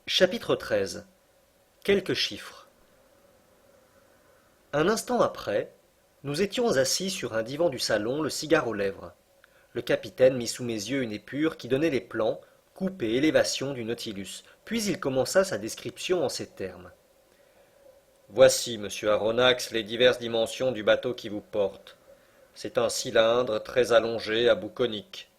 Chapitre 13. Quelques chiffres. Un instant après, nous étions assis sur un divan du salon, le cigare aux lèvres. Le capitaine mit sous mes yeux une épure qui donnait les plans, coupe et élévation du Nautilus. Puis il commença sa description en ces termes. Voici, monsieur Aronnax, les diverses dimensions du bateau qui vous porte. C'est un cylindre très allongé à bout conique.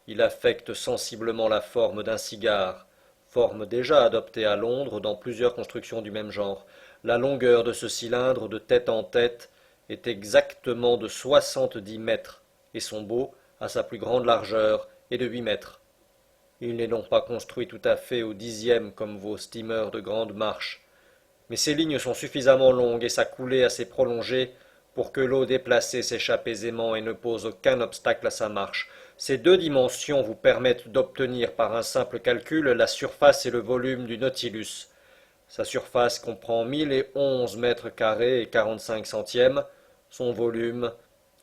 Il affecte sensiblement la forme d'un cigare, forme déjà adoptée à Londres dans plusieurs constructions du même genre. La longueur de ce cylindre de tête en tête est exactement de 70 mètres, et son bot, à sa plus grande largeur, est de 8 mètres. Il n'est donc pas construit tout à fait au dixième comme vos steamers de grande marche, mais ses lignes sont suffisamment longues et sa coulée assez prolongée pour que l'eau déplacée s'échappe aisément et ne pose aucun obstacle à sa marche. Ces deux dimensions vous permettent d'obtenir par un simple calcul la surface et le volume du Nautilus. Sa surface comprend 1011 mètres carrés et 45 centièmes, son volume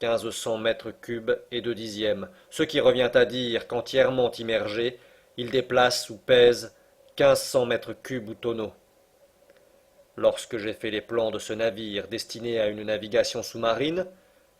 1500 mètres cubes et 2 dixièmes, ce qui revient à dire qu'entièrement immergé, il déplace ou pèse 1500 mètres cubes ou tonneaux. Lorsque j'ai fait les plans de ce navire destiné à une navigation sous-marine,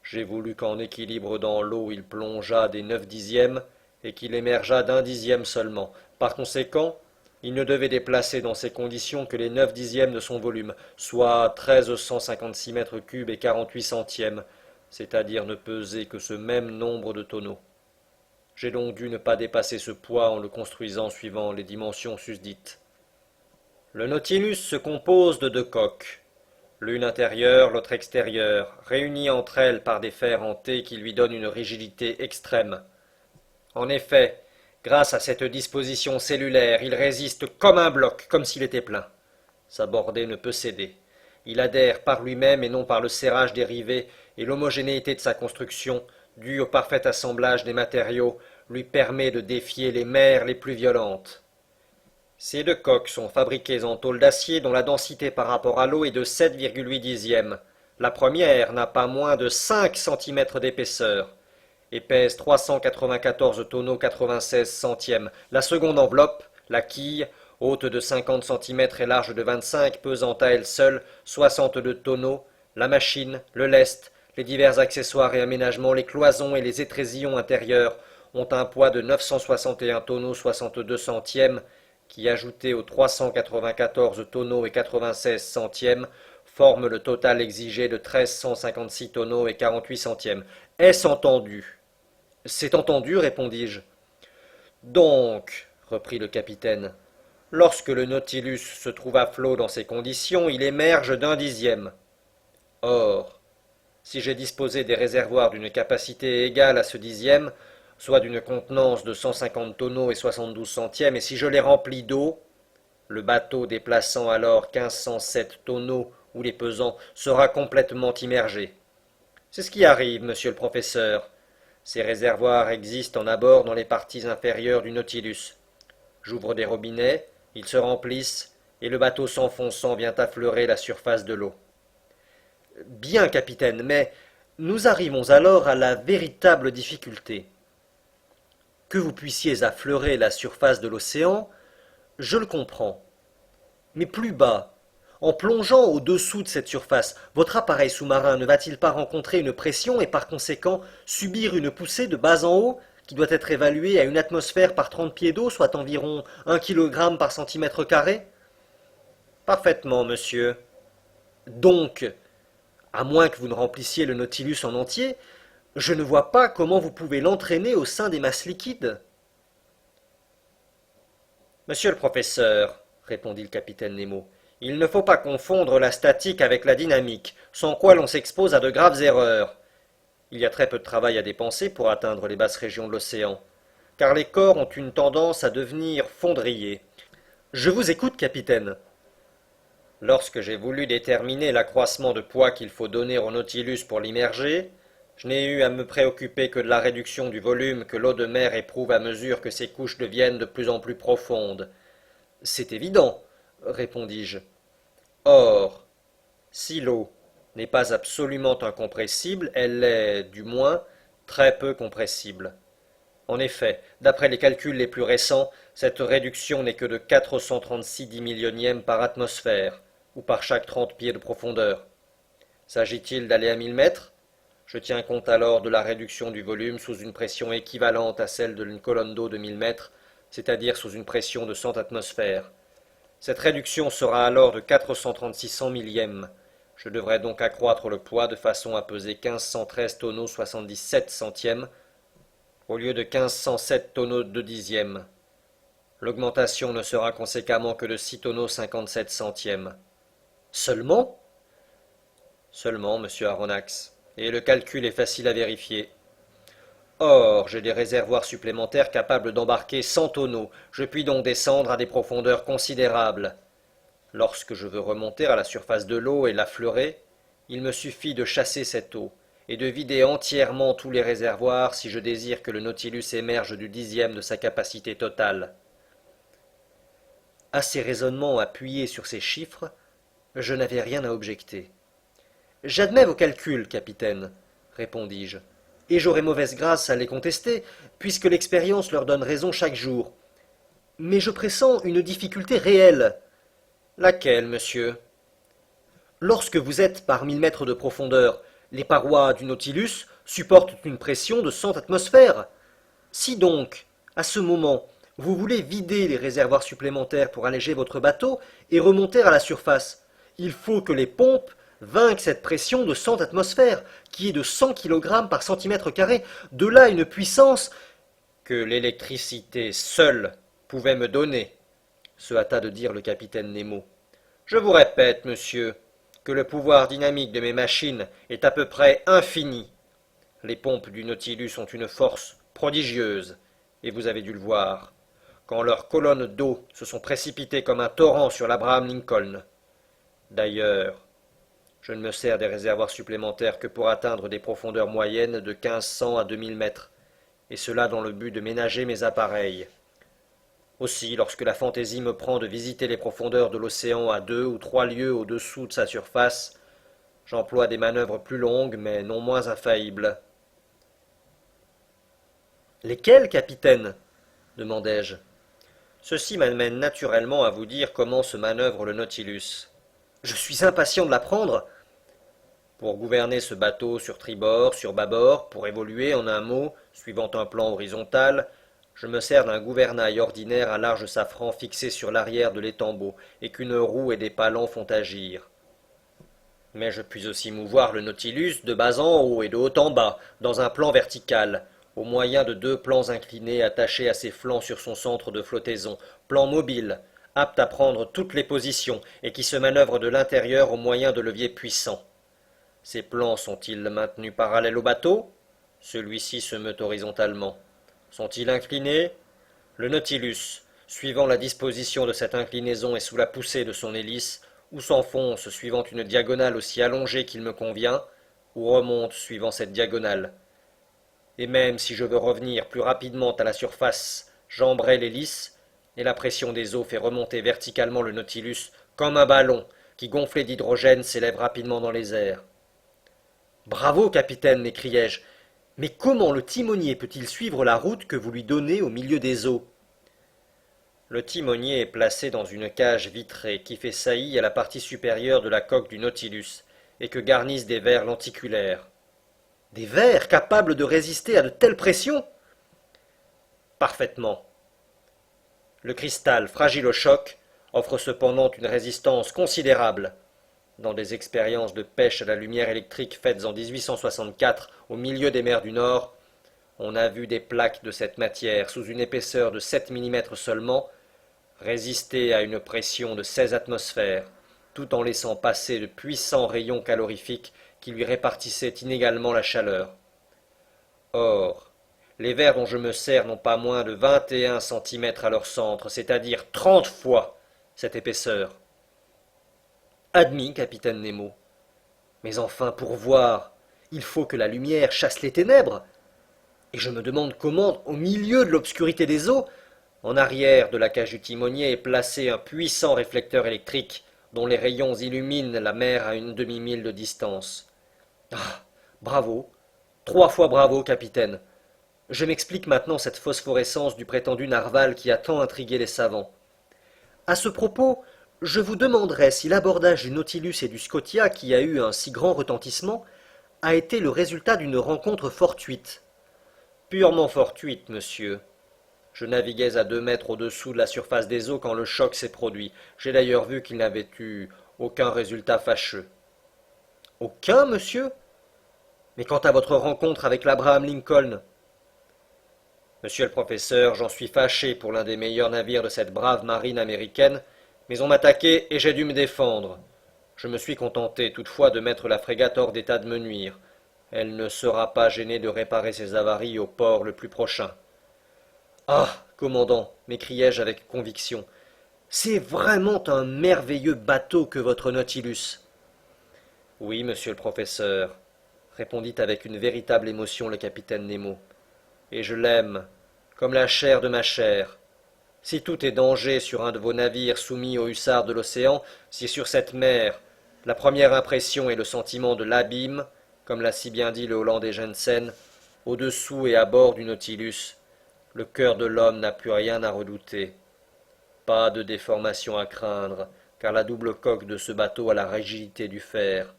j'ai voulu qu'en équilibre dans l'eau il plongeât des 9 dixièmes et qu'il émergeât d'un dixième seulement. Par conséquent, il ne devait déplacer dans ces conditions que les 9 dixièmes de son volume, soit 1356 mètres cubes et 48 centièmes, c'est-à-dire ne peser que ce même nombre de tonneaux. J'ai donc dû ne pas dépasser ce poids en le construisant suivant les dimensions susdites. Le Nautilus se compose de deux coques, l'une intérieure, l'autre extérieure, réunies entre elles par des fers en T qui lui donnent une rigidité extrême. En effet, grâce à cette disposition cellulaire, il résiste comme un bloc, comme s'il était plein. Sa bordée ne peut céder. Il adhère par lui-même et non par le serrage des rivets, et l'homogénéité de sa construction, due au parfait assemblage des matériaux, lui permet de défier les mers les plus violentes. Ces deux coques sont fabriquées en tôle d'acier dont la densité par rapport à l'eau est de 7,8 dixièmes. La première n'a pas moins de 5 centimètres d'épaisseur et pèse 394 tonneaux 96 centièmes. La seconde enveloppe, la quille, haute de 50 centimètres et large de 25, pesant à elle seule 62 tonneaux, la machine, le lest, les divers accessoires et aménagements, les cloisons et les étrésillons intérieurs ont un poids de 961 tonneaux 62 centièmes, qui, ajouté aux 394 tonneaux et 96 centièmes, forme le total exigé de 1356 tonneaux et 48 centièmes. Est-ce entendu? C'est entendu, répondis-je. Donc, reprit le capitaine, lorsque le Nautilus se trouve à flot dans ces conditions, il émerge d'un dixième. Or, si j'ai disposé des réservoirs d'une capacité égale à ce dixième, soit d'une contenance de 150 tonneaux et 72 centièmes, et si je les remplis d'eau, le bateau déplaçant alors 1507 tonneaux ou les pesant sera complètement immergé. C'est ce qui arrive, monsieur le professeur. Ces réservoirs existent en abord dans les parties inférieures du Nautilus. J'ouvre des robinets, ils se remplissent, et le bateau s'enfonçant vient affleurer la surface de l'eau. Bien, capitaine, mais nous arrivons alors à la véritable difficulté. Que vous puissiez affleurer la surface de l'océan, je le comprends. Mais plus bas, en plongeant au-dessous de cette surface, votre appareil sous-marin ne va-t-il pas rencontrer une pression et par conséquent subir une poussée de bas en haut qui doit être évaluée à une atmosphère par 30 pieds d'eau, soit environ 1 kg par centimètre carré? Parfaitement, monsieur. Donc, à moins que vous ne remplissiez le Nautilus en entier, je ne vois pas comment vous pouvez l'entraîner au sein des masses liquides. Monsieur le professeur, répondit le capitaine Nemo, il ne faut pas confondre la statique avec la dynamique, sans quoi l'on s'expose à de graves erreurs. Il y a très peu de travail à dépenser pour atteindre les basses régions de l'océan, car les corps ont une tendance à devenir fondriers. Je vous écoute, capitaine. Lorsque j'ai voulu déterminer l'accroissement de poids qu'il faut donner au Nautilus pour l'immerger, je n'ai eu à me préoccuper que de la réduction du volume que l'eau de mer éprouve à mesure que ses couches deviennent de plus en plus profondes. C'est évident, répondis-je. Or, si l'eau n'est pas absolument incompressible, elle est, du moins, très peu compressible. En effet, d'après les calculs les plus récents, Cette réduction n'est que de 436 dix-millionièmes par atmosphère, ou par chaque 30 pieds de profondeur. S'agit-il d'aller à 1000 mètres? Je tiens compte alors de la réduction du volume sous une pression équivalente à celle d'une colonne d'eau de 1000 mètres, c'est-à-dire sous une pression de 100 atmosphères. Cette réduction sera alors de 436 cent millièmes. Je devrais donc accroître le poids de façon à peser 1513 tonneaux 77 centièmes au lieu de 1507 tonneaux de dixièmes. L'augmentation ne sera conséquemment que de 6 tonneaux 57 centièmes. Seulement? Seulement, monsieur Aronnax, et le calcul est facile à vérifier. Or, j'ai des réservoirs supplémentaires capables d'embarquer 100 tonneaux, je puis donc descendre à des profondeurs considérables. Lorsque je veux remonter à la surface de l'eau et l'affleurer, il me suffit de chasser cette eau, et de vider entièrement tous les réservoirs si je désire que le Nautilus émerge du dixième de sa capacité totale. À ces raisonnements appuyés sur ces chiffres, je n'avais rien à objecter. J'admets vos calculs, capitaine, répondis-je, et j'aurai mauvaise grâce à les contester, puisque l'expérience leur donne raison chaque jour. Mais je pressens une difficulté réelle. Laquelle, monsieur? Lorsque vous êtes par 1000 mètres de profondeur, les parois du Nautilus supportent une pression de 100 atmosphères. Si donc, à ce moment, vous voulez vider les réservoirs supplémentaires pour alléger votre bateau et remonter à la surface, il faut que les pompes vainquent cette pression de 100 atmosphères, qui est de 100 kg par centimètre carré, de là une puissance que l'électricité seule pouvait me donner, se hâta de dire le capitaine Nemo. Je vous répète, monsieur, que le pouvoir dynamique de mes machines est à peu près infini. Les pompes du Nautilus ont une force prodigieuse, et vous avez dû le voir, quand leurs colonnes d'eau se sont précipitées comme un torrent sur l'Abraham Lincoln. D'ailleurs, je ne me sers des réservoirs supplémentaires que pour atteindre des profondeurs moyennes de 1500 à 2000 mètres, et cela dans le but de ménager mes appareils. Aussi, lorsque la fantaisie me prend de visiter les profondeurs de l'océan à 2 ou 3 lieues au-dessous de sa surface, j'emploie des manœuvres plus longues mais non moins infaillibles. Lesquelles, capitaine? Demandai-je. Ceci m'amène naturellement à vous dire comment se manœuvre le Nautilus. Je suis impatient de l'apprendre. Pour gouverner ce bateau sur tribord, sur bâbord, pour évoluer en un mot, suivant un plan horizontal, je me sers d'un gouvernail ordinaire à large safran fixé sur l'arrière de l'étambot et qu'une roue et des palans font agir. Mais je puis aussi mouvoir le Nautilus de bas en haut et de haut en bas, dans un plan vertical, au moyen de 2 plans inclinés attachés à ses flancs sur son centre de flottaison, plans mobiles, aptes à prendre toutes les positions et qui se manœuvrent de l'intérieur au moyen de leviers puissants. Ces plans sont-ils maintenus parallèles au bateau? Celui-ci se meut horizontalement. Sont-ils inclinés? Le Nautilus, suivant la disposition de cette inclinaison et sous la poussée de son hélice, ou s'enfonce suivant une diagonale aussi allongée qu'il me convient, ou remonte suivant cette diagonale. Et même si je veux revenir plus rapidement à la surface, j'embraye l'hélice, et la pression des eaux fait remonter verticalement le Nautilus comme un ballon qui, gonflé d'hydrogène, s'élève rapidement dans les airs. Bravo, capitaine, m'écriai-je. Mais comment le timonier peut-il suivre la route que vous lui donnez au milieu des eaux? Le timonier est placé dans une cage vitrée qui fait saillie à la partie supérieure de la coque du Nautilus et que garnissent des verres lenticulaires. Des verres capables de résister à de telles pressions? Parfaitement. Le cristal, fragile au choc, offre cependant une résistance considérable. Dans des expériences de pêche à la lumière électrique faites en 1864 au milieu des mers du Nord, on a vu des plaques de cette matière sous une épaisseur de 7 mm seulement résister à une pression de 16 atmosphères, tout en laissant passer de puissants rayons calorifiques qui lui répartissaient inégalement la chaleur. Or, les verres dont je me sers n'ont pas moins de 21 cm à leur centre, c'est-à-dire 30 fois cette épaisseur. Admis, capitaine Nemo. Mais enfin, pour voir, il faut que la lumière chasse les ténèbres. Et je me demande comment, au milieu de l'obscurité des eaux, en arrière de la cage du timonier est placé un puissant réflecteur électrique dont les rayons illuminent la mer à une demi-mille de distance. Ah, bravo, 3 fois bravo, capitaine. Je m'explique maintenant cette phosphorescence du prétendu narval qui a tant intrigué les savants. À ce propos, je vous demanderai si l'abordage du Nautilus et du Scotia, qui a eu un si grand retentissement, a été le résultat d'une rencontre fortuite. Purement fortuite, monsieur. Je naviguais à 2 mètres au-dessous de la surface des eaux quand le choc s'est produit. J'ai d'ailleurs vu qu'il n'avait eu aucun résultat fâcheux. Aucun, monsieur? Mais quant à votre rencontre avec l'Abraham Lincoln? Monsieur le professeur, j'en suis fâché pour l'un des meilleurs navires de cette brave marine américaine, mais on m'attaquait et j'ai dû me défendre. Je me suis contenté toutefois de mettre la frégate hors d'état de me nuire. Elle ne sera pas gênée de réparer ses avaries au port le plus prochain. Ah, commandant, m'écriai-je avec conviction, c'est vraiment un merveilleux bateau que votre Nautilus. Oui, monsieur le professeur, répondit avec une véritable émotion le capitaine Nemo, et je l'aime, comme la chair de ma chair. Si tout est danger sur un de vos navires soumis aux hussards de l'océan, si sur cette mer la première impression est le sentiment de l'abîme, comme l'a si bien dit le Hollandais Jensen, au-dessous et à bord du Nautilus, le cœur de l'homme n'a plus rien à redouter. Pas de déformation à craindre, car la double coque de ce bateau a la rigidité du fer.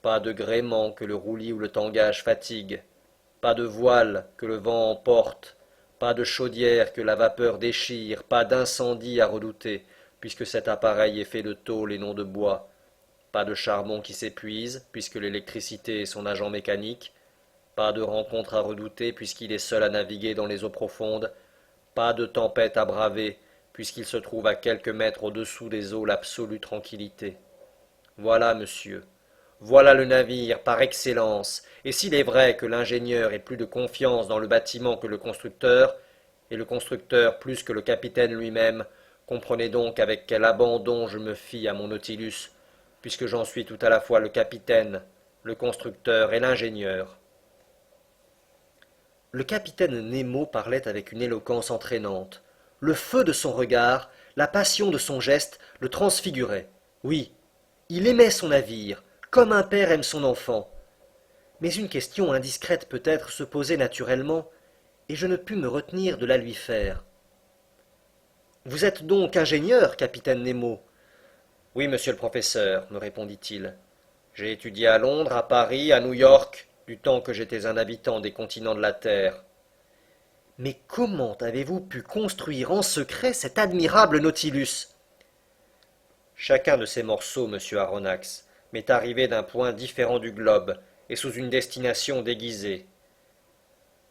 Pas de gréement que le roulis ou le tangage fatigue. Pas de voile que le vent emporte. Pas de chaudière que la vapeur déchire. Pas d'incendie à redouter, puisque cet appareil est fait de tôle et non de bois. Pas de charbon qui s'épuise, puisque l'électricité est son agent mécanique. Pas de rencontre à redouter, puisqu'il est seul à naviguer dans les eaux profondes. Pas de tempête à braver, puisqu'il se trouve à quelques mètres au-dessous des eaux l'absolue tranquillité. Voilà, monsieur, voilà le navire par excellence, et s'il est vrai que l'ingénieur ait plus de confiance dans le bâtiment que le constructeur, et le constructeur plus que le capitaine lui-même, comprenez donc avec quel abandon je me fie à mon Nautilus, puisque j'en suis tout à la fois le capitaine, le constructeur et l'ingénieur. Le capitaine Nemo parlait avec une éloquence entraînante. Le feu de son regard, la passion de son geste le transfiguraient. Oui, il aimait son navire, comme un père aime son enfant. Mais une question indiscrète peut-être se posait naturellement, et je ne pus me retenir de la lui faire. Vous êtes donc ingénieur, capitaine Nemo? Oui, monsieur le professeur, me répondit-il. J'ai étudié à Londres, à Paris, à New York, du temps que j'étais un habitant des continents de la Terre. Mais comment avez-vous pu construire en secret cet admirable Nautilus? Chacun de ces morceaux, monsieur Aronnax, m'est arrivé d'un point différent du globe et sous une destination déguisée.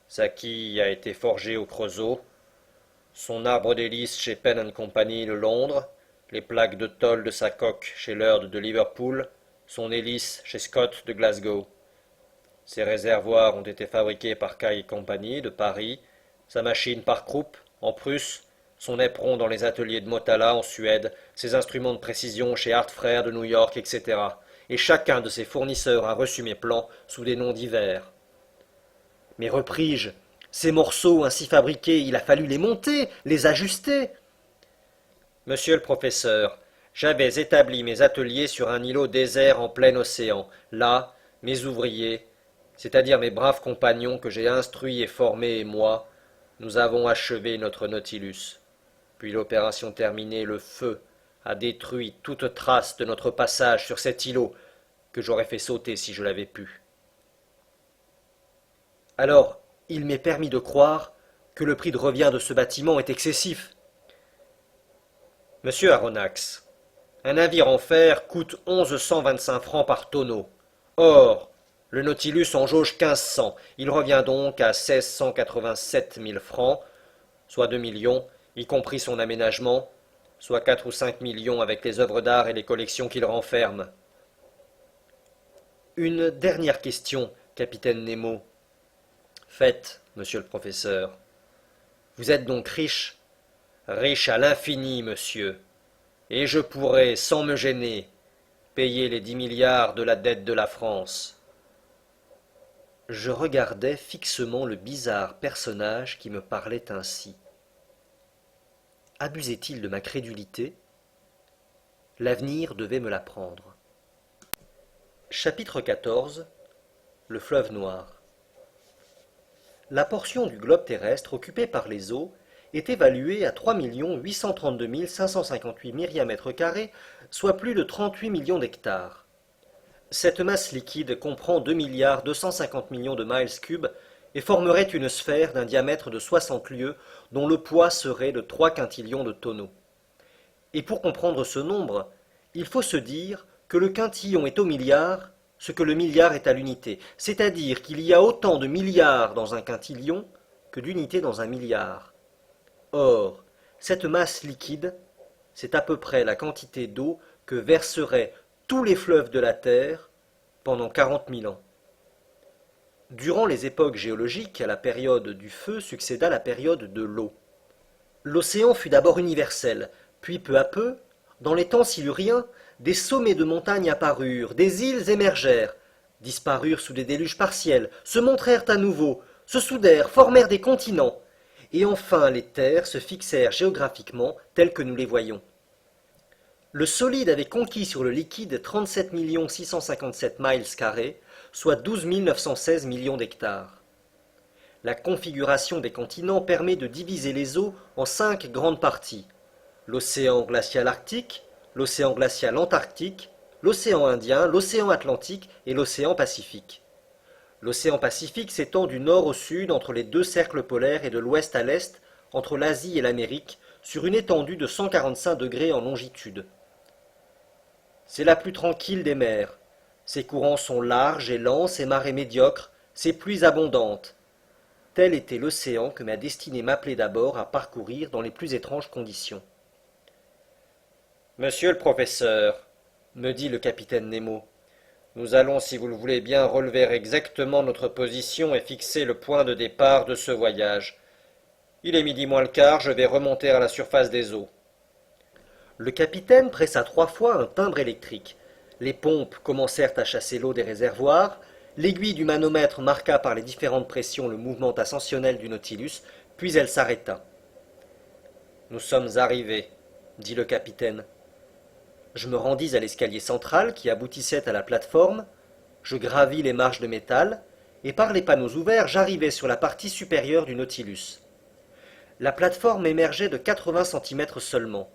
Sa quille a été forgée au Creusot, son arbre d'hélice chez Penn Company de Londres, les plaques de tôle de sa coque chez Laird de Liverpool, son hélice chez Scott de Glasgow. Ses réservoirs ont été fabriqués par Kay Company de Paris, sa machine par Krupp en Prusse, son éperon dans les ateliers de Motala en Suède, ses instruments de précision chez Hart Frères de New York, etc. Et chacun de ces fournisseurs a reçu mes plans sous des noms divers. Mais repris-je, ces morceaux ainsi fabriqués, il a fallu les monter, les ajuster. Monsieur le professeur, j'avais établi mes ateliers sur un îlot désert en plein océan. Là, mes ouvriers, c'est-à-dire mes braves compagnons que j'ai instruits et formés et moi, nous avons achevé notre Nautilus. Puis l'opération terminée, le feu a détruit toute trace de notre passage sur cet îlot que j'aurais fait sauter si je l'avais pu. Alors, il m'est permis de croire que le prix de revient de ce bâtiment est excessif. Monsieur Aronnax, un navire en fer coûte 1125 francs par tonneau. Or, le Nautilus en jauge 1500. Il revient donc à 1687 000 francs, soit 2 millions, y compris son aménagement, soit 4 ou 5 millions avec les œuvres d'art et les collections qu'il renferme. Une dernière question, capitaine Nemo. Faites, monsieur le professeur. Vous êtes donc riche? Riche à l'infini, monsieur. Et je pourrais, sans me gêner, payer les 10 milliards de la dette de la France. Je regardais fixement le bizarre personnage qui me parlait ainsi. Abusait-il de ma crédulité? L'avenir devait me l'apprendre. Chapitre 14. Le fleuve noir. La portion du globe terrestre occupée par les eaux est évaluée à 3 832 558 myriamètres carrés, soit plus de 38 millions d'hectares. Cette masse liquide comprend 2 250 millions de miles cubes et formerait une sphère d'un diamètre de 60 lieues dont le poids serait de 3 quintillions de tonneaux. Et pour comprendre ce nombre, il faut se dire que le quintillon est au milliard ce que le milliard est à l'unité, c'est-à-dire qu'il y a autant de milliards dans un quintillion que d'unités dans un milliard. Or, cette masse liquide, c'est à peu près la quantité d'eau que verseraient tous les fleuves de la Terre pendant 40 000 ans. Durant les époques géologiques, à la période du feu succéda la période de l'eau. L'océan fut d'abord universel, puis peu à peu, dans les temps siluriens, des sommets de montagnes apparurent, des îles émergèrent, disparurent sous des déluges partiels, se montrèrent à nouveau, se soudèrent, formèrent des continents, et enfin les terres se fixèrent géographiquement telles que nous les voyons. Le solide avait conquis sur le liquide 37 657 miles carrés, soit 12 916 millions d'hectares. La configuration des continents permet de diviser les eaux en 5 grandes parties. L'océan glacial arctique, l'océan glacial antarctique, l'océan Indien, l'océan Atlantique et l'océan Pacifique. L'océan Pacifique s'étend du nord au sud entre les deux cercles polaires et de l'ouest à l'est entre l'Asie et l'Amérique sur une étendue de 145 degrés en longitude. C'est la plus tranquille des mers. Ses courants sont larges et lents, ses marées médiocres, ses pluies abondantes. Tel était l'océan que ma destinée m'appelait d'abord à parcourir dans les plus étranges conditions. Monsieur le professeur, me dit le capitaine Nemo, nous allons, si vous le voulez bien, relever exactement notre position et fixer le point de départ de ce voyage. Il est midi moins le quart, je vais remonter à la surface des eaux. Le capitaine pressa 3 fois un timbre électrique. Les pompes commencèrent à chasser l'eau des réservoirs, l'aiguille du manomètre marqua par les différentes pressions le mouvement ascensionnel du Nautilus, puis elle s'arrêta. Nous sommes arrivés, dit le capitaine. Je me rendis à l'escalier central qui aboutissait à la plateforme, je gravis les marches de métal, et par les panneaux ouverts j'arrivai sur la partie supérieure du Nautilus. La plateforme émergeait de 80 centimètres seulement.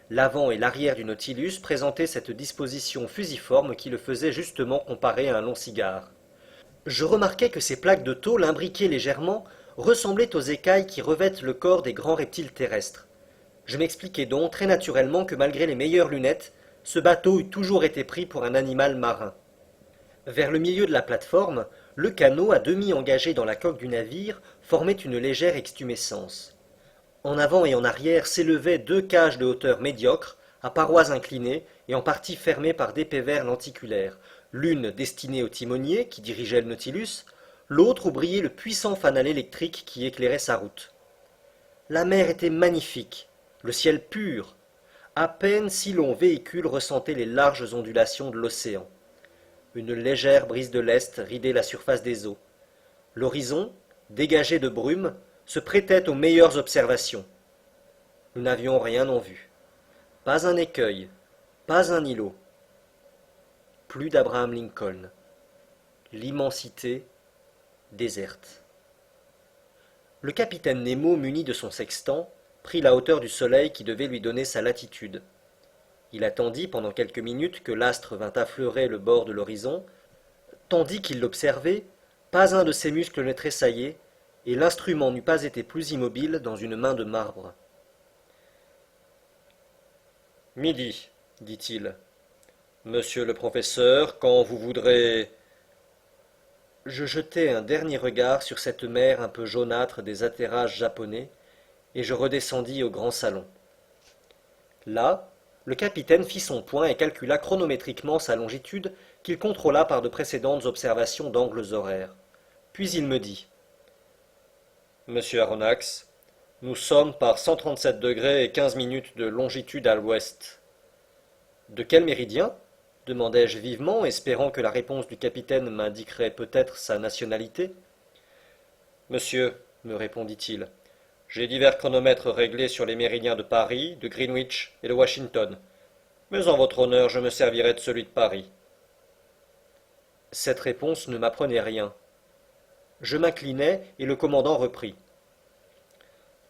L'avant et l'arrière du Nautilus présentaient cette disposition fusiforme qui le faisait justement comparer à un long cigare. Je remarquai que ces plaques de tôle imbriquées légèrement ressemblaient aux écailles qui revêtent le corps des grands reptiles terrestres. Je m'expliquai donc très naturellement que malgré les meilleures lunettes, ce bateau eût toujours été pris pour un animal marin. Vers le milieu de la plateforme, le canot, à demi engagé dans la coque du navire, formait une légère extumescence. En avant et en arrière s'élevaient 2 cages de hauteur médiocre, à parois inclinées et en partie fermées par d'épais verres lenticulaires, l'une destinée au timonier qui dirigeait le Nautilus, l'autre où brillait le puissant fanal électrique qui éclairait sa route. La mer était magnifique, le ciel pur. À peine si long véhicule ressentait les larges ondulations de l'océan. Une légère brise de l'est ridait la surface des eaux. L'horizon, dégagé de brume, se prêtait aux meilleures observations. Nous n'avions rien en vue. Pas un écueil, pas un îlot. Plus d'Abraham Lincoln. L'immensité déserte. Le capitaine Nemo, muni de son sextant, prit la hauteur du soleil qui devait lui donner sa latitude. Il attendit pendant quelques minutes que l'astre vînt affleurer le bord de l'horizon, tandis qu'il l'observait, pas un de ses muscles ne tressaillait, et l'instrument n'eût pas été plus immobile dans une main de marbre. Midi, dit-il. Monsieur le professeur, quand vous voudrez... Je jetai un dernier regard sur cette mer un peu jaunâtre des atterrages japonais, et je redescendis au grand salon. Là, le capitaine fit son point et calcula chronométriquement sa longitude qu'il contrôla par de précédentes observations d'angles horaires. Puis il me dit « Monsieur Aronnax, nous sommes par 137 degrés et 15 minutes de longitude à l'ouest. »« De quel méridien ?» demandai-je vivement, espérant que la réponse du capitaine m'indiquerait peut-être sa nationalité. « Monsieur, me répondit-il, j'ai divers chronomètres réglés sur les méridiens de Paris, de Greenwich et de Washington, mais en votre honneur je me servirai de celui de Paris. » Cette réponse ne m'apprenait rien. Je m'inclinai et le commandant reprit.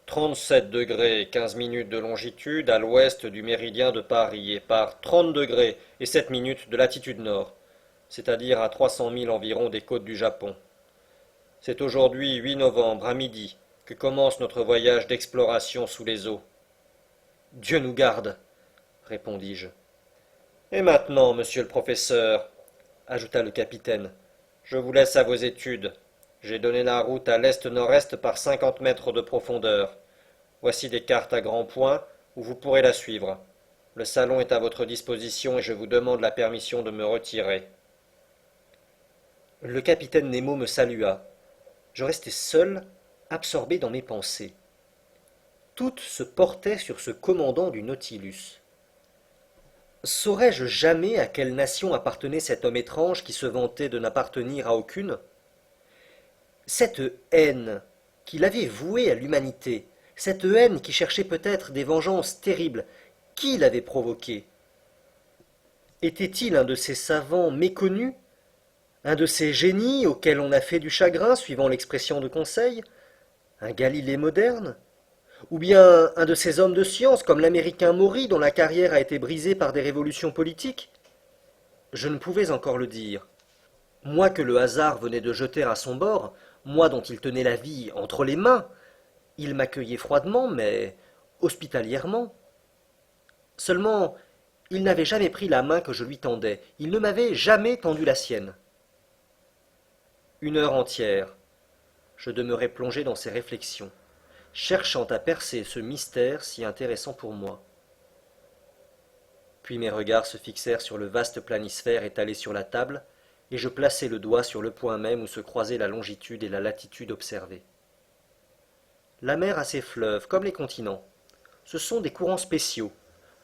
37 degrés 15 minutes de longitude à l'ouest du méridien de Paris et par 30 degrés et 7 minutes de latitude nord, c'est-à-dire à 300 milles environ des côtes du Japon. C'est aujourd'hui 8 novembre à midi que commence notre voyage d'exploration sous les eaux. Dieu nous garde, répondis-je. Et maintenant, monsieur le professeur, ajouta le capitaine, je vous laisse à vos études. J'ai donné la route à l'est-nord-est par 50 mètres de profondeur. Voici des cartes à grands points où vous pourrez la suivre. Le salon est à votre disposition et je vous demande la permission de me retirer. Le capitaine Nemo me salua. Je restai seul, absorbé dans mes pensées. Toutes se portaient sur ce commandant du Nautilus. Saurais-je jamais à quelle nation appartenait cet homme étrange qui se vantait de n'appartenir à aucune? Cette haine qu'il avait vouée à l'humanité, cette haine qui cherchait peut-être des vengeances terribles, qui l'avait provoquée? Était-il un de ces savants méconnus, un de ces génies auxquels on a fait du chagrin, suivant l'expression de Conseil, un Galilée moderne? Ou bien un de ces hommes de science comme l'américain Maury dont la carrière a été brisée par des révolutions politiques? Je ne pouvais encore le dire. Moi que le hasard venait de jeter à son bord, moi dont il tenait la vie entre les mains, il m'accueillait froidement, mais hospitalièrement. Seulement, il n'avait jamais pris la main que je lui tendais, il ne m'avait jamais tendu la sienne. 1 heure entière, je demeurai plongé dans ces réflexions, cherchant à percer ce mystère si intéressant pour moi. Puis mes regards se fixèrent sur le vaste planisphère étalé sur la table, et je plaçai le doigt sur le point même où se croisaient la longitude et la latitude observées. La mer a ses fleuves, comme les continents. Ce sont des courants spéciaux,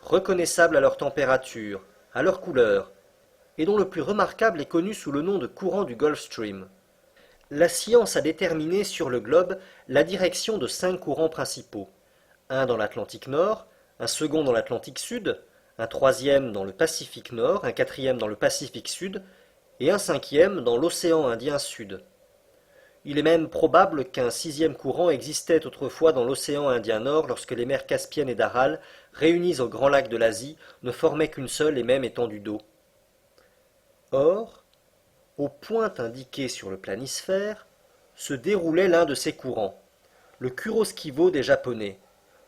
reconnaissables à leur température, à leur couleur, et dont le plus remarquable est connu sous le nom de courant du Gulf Stream. La science a déterminé sur le globe la direction de 5 courants principaux, un dans l'Atlantique Nord, un second dans l'Atlantique Sud, un troisième dans le Pacifique Nord, un quatrième dans le Pacifique Sud, et un cinquième dans l'océan Indien Sud. Il est même probable qu'un 6e courant existait autrefois dans l'océan Indien Nord lorsque les mers Caspienne et d'Aral, réunies au grand lac de l'Asie, ne formaient qu'une seule et même étendue d'eau. Or, au point indiqué sur le planisphère, se déroulait l'un de ces courants, le Kuroskivo des Japonais,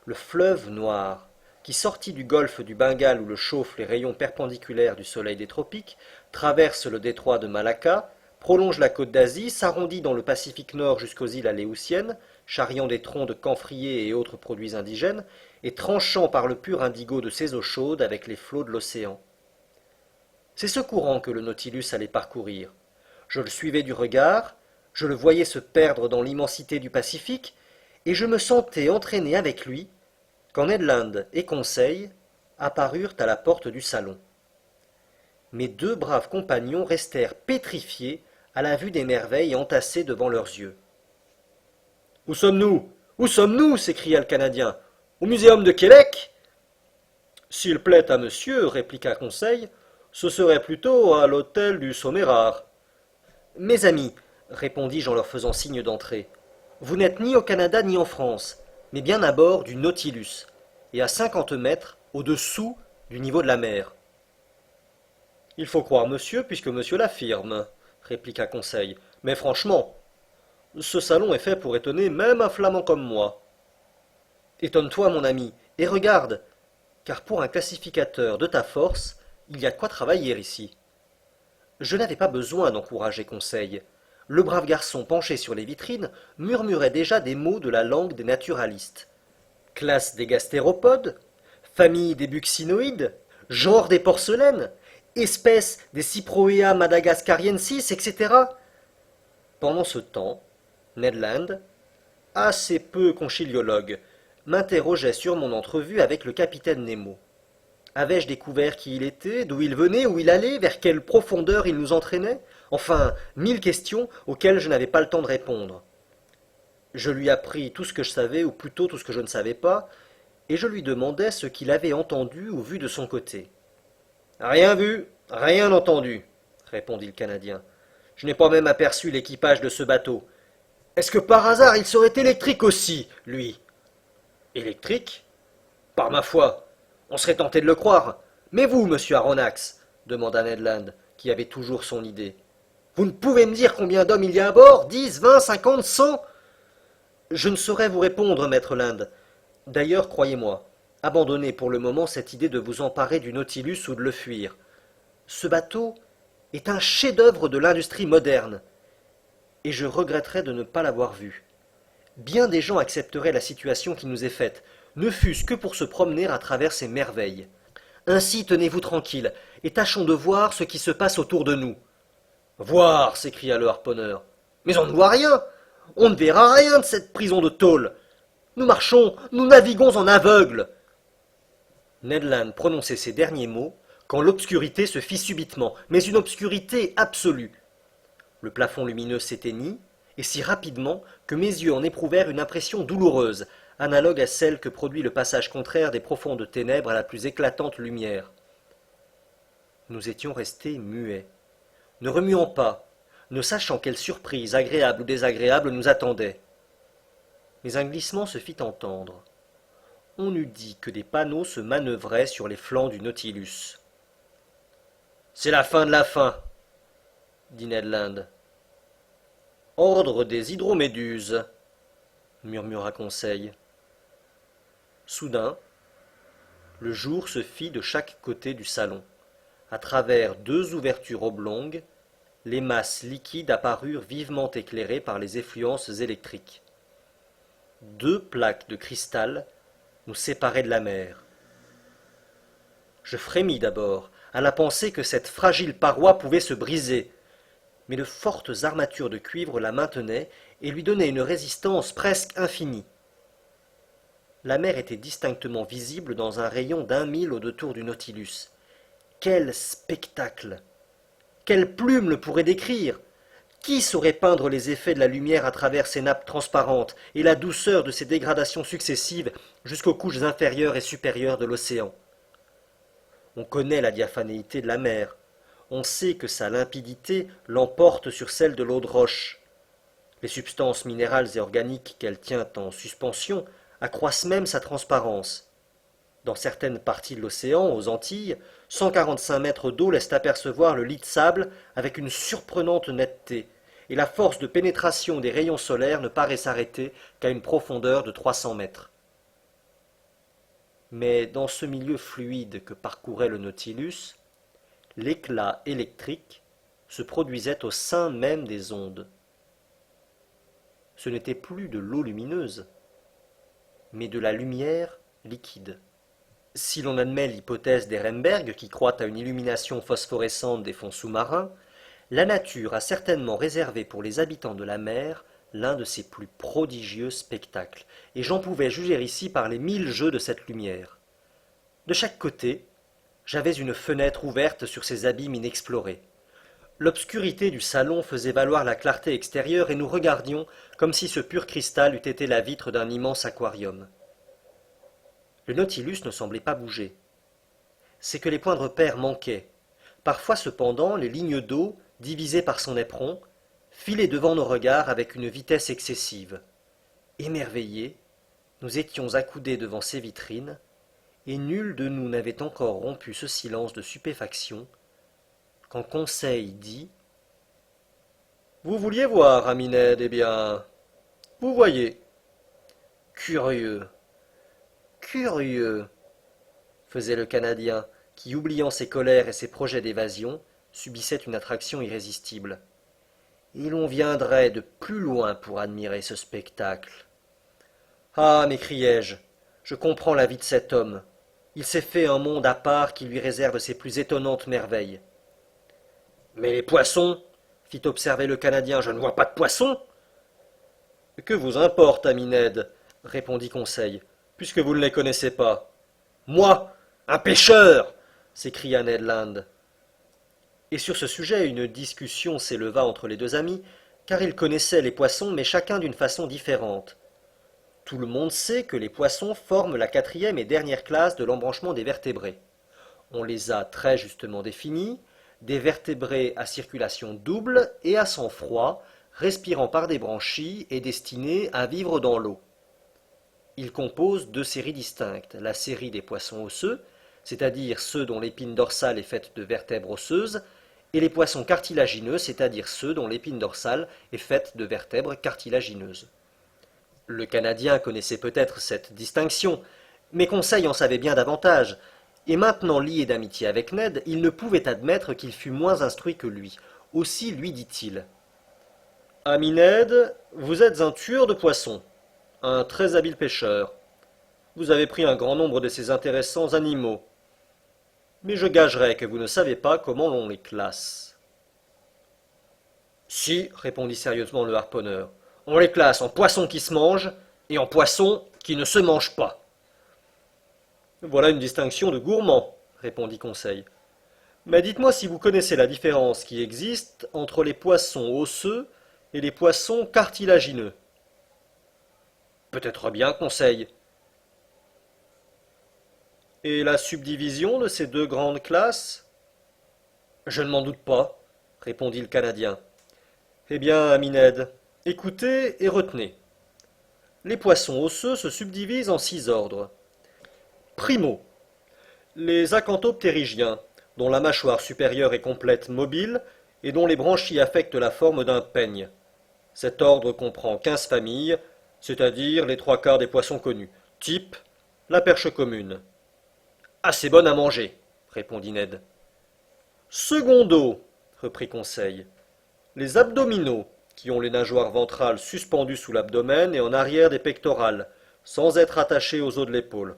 le fleuve noir, qui sortit du golfe du Bengale où le chauffent les rayons perpendiculaires du soleil des tropiques, traverse le détroit de Malacca, prolonge la côte d'Asie, s'arrondit dans le Pacifique Nord jusqu'aux îles Aléoutiennes, charriant des troncs de camphriers et autres produits indigènes, et tranchant par le pur indigo de ses eaux chaudes avec les flots de l'océan. C'est ce courant que le Nautilus allait parcourir. Je le suivais du regard, je le voyais se perdre dans l'immensité du Pacifique, et je me sentais entraîné avec lui, quand Ned Land et Conseil apparurent à la porte du salon. Mes 2 braves compagnons restèrent pétrifiés à la vue des merveilles entassées devant leurs yeux. « Où sommes-nous? Où sommes-nous » s'écria le Canadien. « Au muséum de Québec ?»« S'il plaît à monsieur, répliqua Conseil, ce serait plutôt à l'hôtel du Sommerard. »« Mes amis, répondis-je en leur faisant signe d'entrer, vous n'êtes ni au Canada ni en France, mais bien à bord du Nautilus, et à 50 mètres au-dessous du niveau de la mer. Il faut croire monsieur, puisque monsieur l'affirme, répliqua Conseil, mais franchement, ce salon est fait pour étonner même un flamand comme moi. Étonne-toi, mon ami, et regarde, car pour un classificateur de ta force, il y a de quoi travailler ici. Je n'avais pas besoin d'encourager Conseil. Le brave garçon penché sur les vitrines murmurait déjà des mots de la langue des naturalistes. Classe des gastéropodes, famille des buccinoïdes, genre des porcelaines, espèce des Cyproea madagascariensis, etc. Pendant ce temps, Ned Land, assez peu conchyliologue, m'interrogeait sur mon entrevue avec le capitaine Nemo. Avais-je découvert qui il était, d'où il venait, où il allait, vers quelle profondeur il nous entraînait? Enfin, 1000 questions auxquelles je n'avais pas le temps de répondre. Je lui appris tout ce que je savais, ou plutôt tout ce que je ne savais pas, et je lui demandai ce qu'il avait entendu ou vu de son côté. « Rien vu, rien entendu, répondit le Canadien. Je n'ai pas même aperçu l'équipage de ce bateau, Est-ce que par hasard il serait électrique aussi, lui? Électrique? Par ma foi, on serait tenté de le croire. Mais vous, monsieur Aronnax, demanda Ned Land, qui avait toujours son idée. Vous ne pouvez me dire combien d'hommes il y a à bord? 10, 20, 50, 100? Je ne saurais vous répondre, maître Land. D'ailleurs, croyez-moi, abandonnez pour le moment cette idée de vous emparer du Nautilus ou de le fuir. Ce bateau est un chef-d'œuvre de l'industrie moderne, et je regretterais de ne pas l'avoir vu. Bien des gens accepteraient la situation qui nous est faite, ne fût-ce que pour se promener à travers ces merveilles. Ainsi tenez-vous tranquille, et tâchons de voir ce qui se passe autour de nous. Voir, s'écria le harponneur. Mais on ne voit rien. On ne verra rien de cette prison de tôle. Nous marchons, nous naviguons en aveugles. Ned Land prononçait ces derniers mots quand l'obscurité se fit subitement, mais une obscurité absolue. Le plafond lumineux s'éteignit, et si rapidement que mes yeux en éprouvèrent une impression douloureuse, analogue à celle que produit le passage contraire des profondes ténèbres à la plus éclatante lumière. Nous étions restés muets, ne remuant pas, ne sachant quelle surprise, agréable ou désagréable, nous attendait. Mais un glissement se fit entendre. On eût dit que des panneaux se manœuvraient sur les flancs du Nautilus. « C'est la fin de la fin, » dit Ned Land. « Ordre des hydroméduses, » murmura Conseil. Soudain, le jour se fit de chaque côté du salon. À travers deux ouvertures oblongues, les masses liquides apparurent vivement éclairées par les effluences électriques. Deux plaques de cristal nous séparaient de la mer. Je frémis d'abord à la pensée que cette fragile paroi pouvait se briser, mais de fortes armatures de cuivre la maintenaient et lui donnaient une résistance presque infinie. La mer était distinctement visible dans un rayon d'1 mille au-detour du Nautilus. Quel spectacle! Quelle plume le pourrait décrire? Qui saurait peindre les effets de la lumière à travers ces nappes transparentes et la douceur de ces dégradations successives jusqu'aux couches inférieures et supérieures de l'océan? On connaît la diaphanéité de la mer. On sait que sa limpidité l'emporte sur celle de l'eau de roche. Les substances minérales et organiques qu'elle tient en suspension accroissent même sa transparence. Dans certaines parties de l'océan, aux Antilles, 145 mètres d'eau laissent apercevoir le lit de sable avec une surprenante netteté, et la force de pénétration des rayons solaires ne paraît s'arrêter qu'à une profondeur de 300 mètres. Mais dans ce milieu fluide que parcourait le Nautilus, l'éclat électrique se produisait au sein même des ondes. Ce n'était plus de l'eau lumineuse, mais de la lumière liquide. Si l'on admet l'hypothèse d'Ehrenberg qui croit à une illumination phosphorescente des fonds sous-marins, la nature a certainement réservé pour les habitants de la mer l'un de ses plus prodigieux spectacles, et j'en pouvais juger ici par les 1000 jeux de cette lumière. De chaque côté, j'avais une fenêtre ouverte sur ces abîmes inexplorés. L'obscurité du salon faisait valoir la clarté extérieure et nous regardions comme si ce pur cristal eût été la vitre d'un immense aquarium. Le Nautilus ne semblait pas bouger. C'est que les points de repère manquaient. Parfois cependant, les lignes d'eau, divisées par son éperon, filaient devant nos regards avec une vitesse excessive. Émerveillés, nous étions accoudés devant ces vitrines, et nul de nous n'avait encore rompu ce silence de stupéfaction, quand Conseil dit « Vous vouliez voir, ami Ned, eh bien, vous voyez. Curieux, curieux, faisait le Canadien, qui, oubliant ses colères et ses projets d'évasion, subissait une attraction irrésistible. Et l'on viendrait de plus loin pour admirer ce spectacle. Ah, m'écriai-je, je comprends la vie de cet homme. Il s'est fait un monde à part qui lui réserve ses plus étonnantes merveilles. Mais les poissons, fit observer le Canadien, je ne vois pas de poissons. Que vous importe, ami Ned, répondit Conseil, puisque vous ne les connaissez pas. Moi, un pêcheur, s'écria Ned Land. Et sur ce sujet une discussion s'éleva entre les deux amis, car ils connaissaient les poissons, mais chacun d'une façon différente. Tout le monde sait que les poissons forment la 4e et dernière classe de l'embranchement des vertébrés. On les a très justement définis, des vertébrés à circulation double et à sang froid, respirant par des branchies et destinés à vivre dans l'eau. Ils composent deux séries distinctes, la série des poissons osseux, c'est-à-dire ceux dont l'épine dorsale est faite de vertèbres osseuses, et les poissons cartilagineux, c'est-à-dire ceux dont l'épine dorsale est faite de vertèbres cartilagineuses. Le Canadien connaissait peut-être cette distinction, mais Conseil en savait bien davantage, et maintenant lié d'amitié avec Ned, il ne pouvait admettre qu'il fût moins instruit que lui. Aussi lui dit-il. Ami Ned, vous êtes un tueur de poissons, un très habile pêcheur. Vous avez pris un grand nombre de ces intéressants animaux. Mais je gagerais que vous ne savez pas comment l'on les classe. Si, répondit sérieusement le harponneur, on les classe en poissons qui se mangent et en poissons qui ne se mangent pas. Voilà une distinction de gourmand, répondit Conseil. Mais dites-moi si vous connaissez la différence qui existe entre les poissons osseux et les poissons cartilagineux. Peut-être bien, Conseil. Et la subdivision de ces deux grandes classes? Je ne m'en doute pas, répondit le Canadien. Eh bien, ami Ned, écoutez et retenez. Les poissons osseux se subdivisent en 6 ordres. Primo, les acanthoptérygiens, dont la mâchoire supérieure est complète mobile et dont les branchies affectent la forme d'un peigne. Cet ordre comprend 15 familles, c'est-à-dire les 3/4 des poissons connus. Type, la perche commune. Assez bonne à manger, répondit Ned. Secondo, reprit Conseil, les abdominaux, qui ont les nageoires ventrales suspendues sous l'abdomen et en arrière des pectorales, sans être attachés aux os de l'épaule.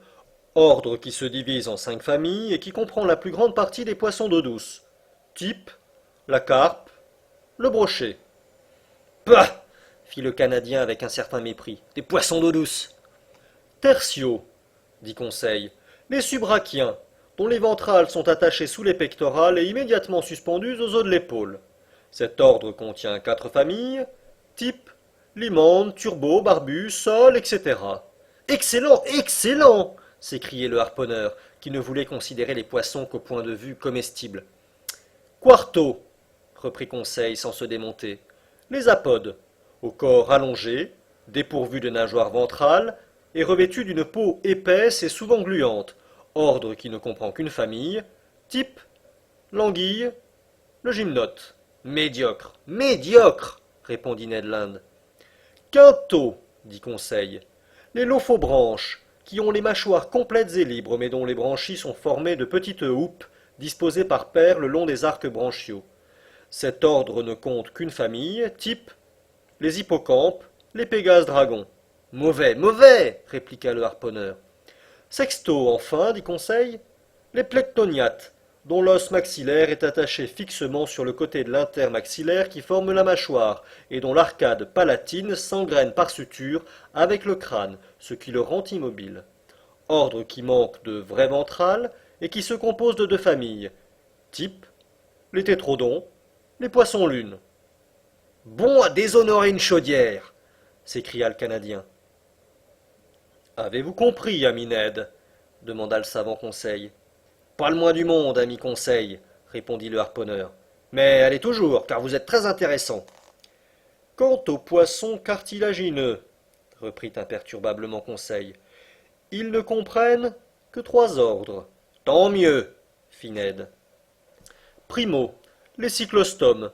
Ordre qui se divise en 5 familles et qui comprend la plus grande partie des poissons d'eau douce. Type, la carpe, le brochet. Bah, fit le Canadien avec un certain mépris. Des poissons d'eau douce. Tertio, dit Conseil, les subrachiens, dont les ventrales sont attachées sous les pectorales et immédiatement suspendues aux os de l'épaule. Cet ordre contient 4 familles, type, limande, turbo, barbu, sol, etc. Excellent, excellent, s'écriait le harponneur, qui ne voulait considérer les poissons qu'au point de vue comestible. Quarto, reprit Conseil sans se démonter, les apodes, au corps allongé, dépourvus de nageoires ventrales, et revêtus d'une peau épaisse et souvent gluante, ordre qui ne comprend qu'une famille, type, l'anguille, le gymnote. Médiocre, médiocre, répondit Ned Land. Quinto, dit Conseil, les lophobranches, qui ont les mâchoires complètes et libres, mais dont les branchies sont formées de petites houppes disposées par paires le long des arcs branchiaux. Cet ordre ne compte qu'une famille, type, les hippocampes, les pégases dragons. Mauvais, mauvais, répliqua le harponneur. Sexto, enfin, dit Conseil, les plectoniates, dont l'os maxillaire est attaché fixement sur le côté de l'intermaxillaire qui forme la mâchoire, et dont l'arcade palatine s'engraine par suture avec le crâne, ce qui le rend immobile. Ordre qui manque de vraie ventrale et qui se compose de 2 familles. Type, les tétrodons, les poissons-lunes. Bon à déshonorer une chaudière, s'écria le Canadien. Avez-vous compris, ami Ned? Demanda le savant Conseil. Pas le moins du monde, ami Conseil, répondit le harponneur. Mais allez toujours, car vous êtes très intéressant. Quant aux poissons cartilagineux, reprit imperturbablement Conseil, ils ne comprennent que 3 ordres. Tant mieux, fit Ned. Primo, les cyclostomes,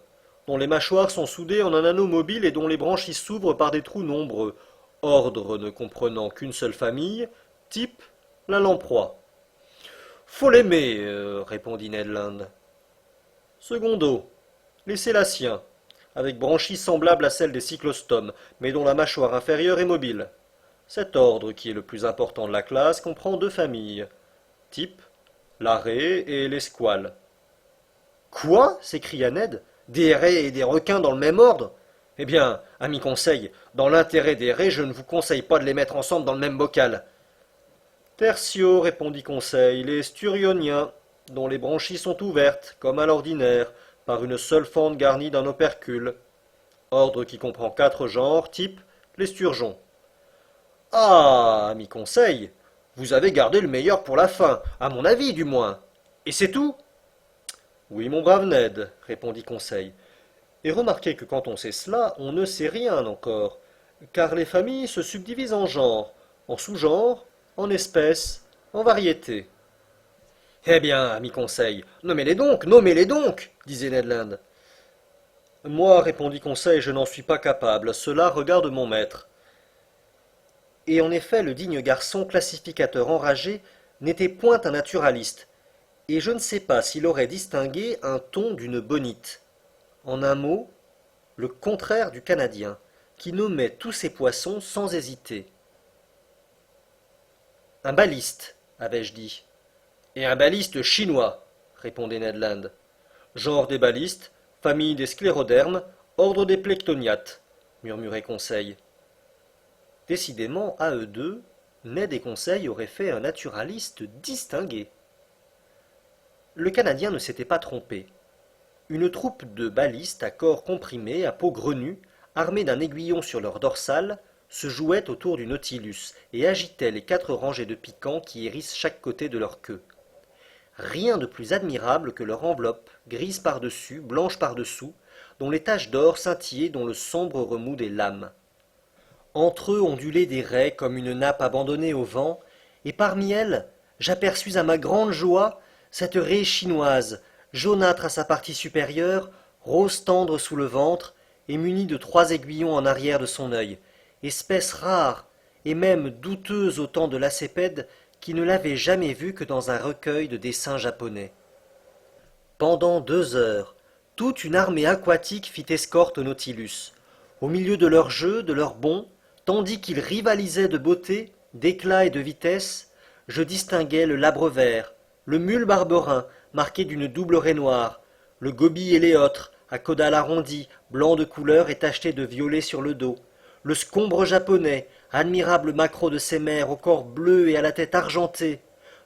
dont les mâchoires sont soudées en un anneau mobile et dont les branchies s'ouvrent par des trous nombreux, ordre ne comprenant qu'une seule famille, type, la lamproie. Faut l'aimer, répondit Ned Land. Secondo, les sélaciens, avec branchies semblables à celles des cyclostomes, mais dont la mâchoire inférieure est mobile. Cet ordre, qui est le plus important de la classe, comprend 2 familles. Type, la raie et les squales. Quoi? S'écria Ned. Des raies et des requins dans le même ordre? Eh bien, ami Conseil, dans l'intérêt des raies, je ne vous conseille pas de les mettre ensemble dans le même bocal. Tertio, répondit Conseil, les sturioniens, dont les branchies sont ouvertes, comme à l'ordinaire, par une seule fente garnie d'un opercule. Ordre qui comprend 4 genres, type les sturgeons. Ah, ami Conseil, vous avez gardé le meilleur pour la fin, à mon avis du moins. Et c'est tout? Oui, mon brave Ned, répondit Conseil. Et remarquez que quand on sait cela, on ne sait rien encore, car les familles se subdivisent en genres, en sous-genres, en espèces, en variétés. Eh bien, ami Conseil, nommez-les donc, disait Ned Land. Moi, répondit Conseil, je n'en suis pas capable, cela regarde mon maître. Et en effet, le digne garçon classificateur enragé n'était point un naturaliste, et je ne sais pas s'il aurait distingué un thon d'une bonite. En un mot, le contraire du Canadien, qui nommait tous ses poissons sans hésiter. Un baliste, avais-je dit. Et un baliste chinois, répondait Ned Land. Genre des balistes, famille des sclérodermes, ordre des plectoniates, murmurait Conseil. Décidément, à eux deux, Ned et Conseil auraient fait un naturaliste distingué. Le Canadien ne s'était pas trompé. Une troupe de balistes à corps comprimé, à peau grenue, armés d'un aiguillon sur leur dorsale, se jouaient autour du Nautilus et agitaient les 4 rangées de piquants qui hérissent chaque côté de leur queue. Rien de plus admirable que leur enveloppe, grise par-dessus, blanche par-dessous, dont les taches d'or scintillaient dans le sombre remous des lames. Entre eux ondulaient des raies comme une nappe abandonnée au vent, et parmi elles, j'aperçus à ma grande joie cette raie chinoise, jaunâtre à sa partie supérieure, rose tendre sous le ventre, et munie de 3 aiguillons en arrière de son œil, espèce rare, et même douteuse au temps de lacépède, qui ne l'avait jamais vue que dans un recueil de dessins japonais. Pendant 2 heures, toute une armée aquatique fit escorte au Nautilus. Au milieu de leur jeu, de leur bond, tandis qu'ils rivalisaient de beauté, d'éclat et de vitesse, je distinguais le labre vert, le mule barberin, marqué d'une double raie noire, le gobi éléotre, à caudale arrondie, blanc de couleur et tacheté de violet sur le dos, le scombre japonais, admirable maquereau de ces mers au corps bleu et à la tête argentée,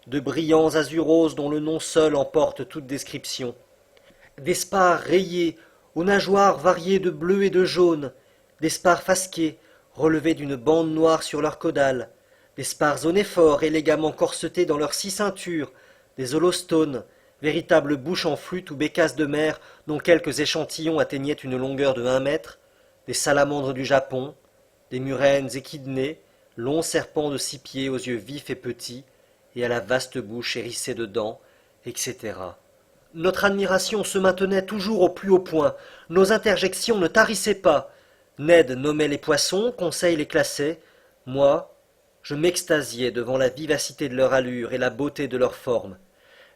de brillants azuros dont le nom seul emporte toute description, des spares rayés, aux nageoires variées de bleu et de jaune, des spares fasqués, relevés d'une bande noire sur leur caudale, des spares onéphores élégamment corsetés dans leurs 6 ceintures, des holostones, véritables bouches en flûte ou bécasses de mer dont quelques échantillons atteignaient une longueur de 1 mètre, des salamandres du Japon, des murènes échidnées, longs serpents de 6 pieds aux yeux vifs et petits, et à la vaste bouche hérissée de dents, etc. Notre admiration se maintenait toujours au plus haut point, nos interjections ne tarissaient pas. Ned nommait les poissons, Conseil les classait, moi, je m'extasiais devant la vivacité de leur allure et la beauté de leur forme.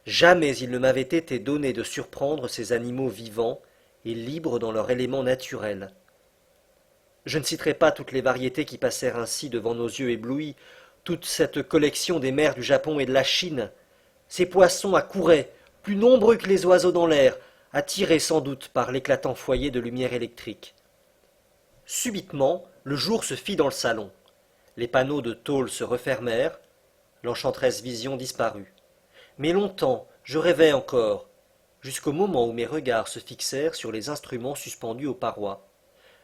Jamais il ne m'avait été donné de surprendre ces animaux vivants et libres dans leur élément naturel. Je ne citerai pas toutes les variétés qui passèrent ainsi devant nos yeux éblouis, toute cette collection des mers du Japon et de la Chine. Ces poissons accouraient, plus nombreux que les oiseaux dans l'air, attirés sans doute par l'éclatant foyer de lumière électrique. Subitement, le jour se fit dans le salon. Les panneaux de tôle se refermèrent, l'enchanteresse vision disparut. Mais longtemps, je rêvais encore, jusqu'au moment où mes regards se fixèrent sur les instruments suspendus aux parois.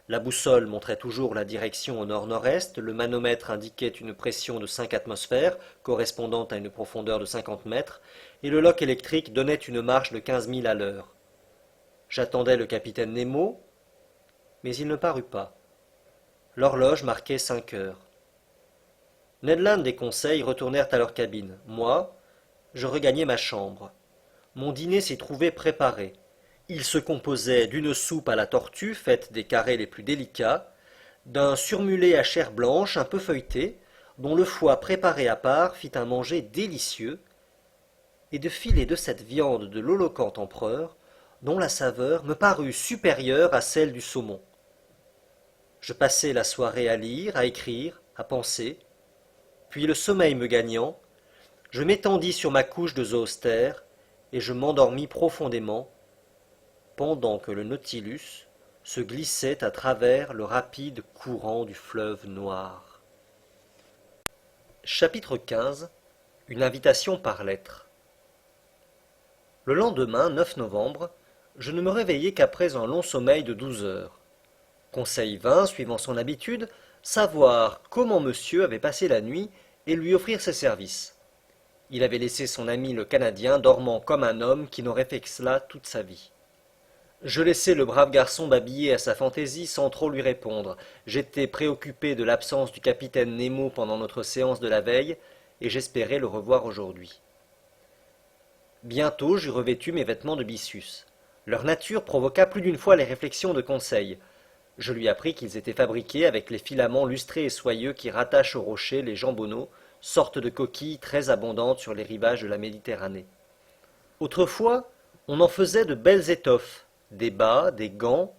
La boussole montrait toujours la direction au nord-nord-est, le manomètre indiquait une pression de 5 atmosphères, correspondant à une profondeur de 50 mètres, et le loch électrique donnait une marche de 15 milles à l'heure. J'attendais le capitaine Nemo, mais il ne parut pas. L'horloge marquait 5 heures. Ned Land et Conseil retournèrent à leur cabine. Moi, je regagnai ma chambre. Mon dîner s'y trouvait préparé. Il se composait d'une soupe à la tortue faite des carrés les plus délicats, d'un surmulet à chair blanche un peu feuilleté, dont le foie préparé à part fit un manger délicieux, et de filets de cette viande de l'Holocante empereur, dont la saveur me parut supérieure à celle du saumon. Je passai la soirée à lire, à écrire, à penser, puis le sommeil me gagnant, je m'étendis sur ma couche de zooster, et je m'endormis profondément, pendant que le Nautilus se glissait à travers le rapide courant du fleuve noir. Chapitre 15. Une invitation par lettre. Le lendemain, 9 novembre, je ne me réveillai qu'après un long sommeil de 12 heures. Conseil vint, suivant son habitude, savoir comment monsieur avait passé la nuit et lui offrir ses services. Il avait laissé son ami le Canadien dormant comme un homme qui n'aurait fait que cela toute sa vie. Je laissai le brave garçon babiller à sa fantaisie sans trop lui répondre. J'étais préoccupé de l'absence du capitaine Nemo pendant notre séance de la veille, et j'espérais le revoir aujourd'hui. Bientôt j'eus revêtu mes vêtements de byssus. Leur nature provoqua plus d'une fois les réflexions de Conseil. Je lui appris qu'ils étaient fabriqués avec les filaments lustrés et soyeux qui rattachent aux rochers les jambonneaux, sorte de coquilles très abondantes sur les rivages de la Méditerranée. Autrefois, on en faisait de belles étoffes, des bas, des gants,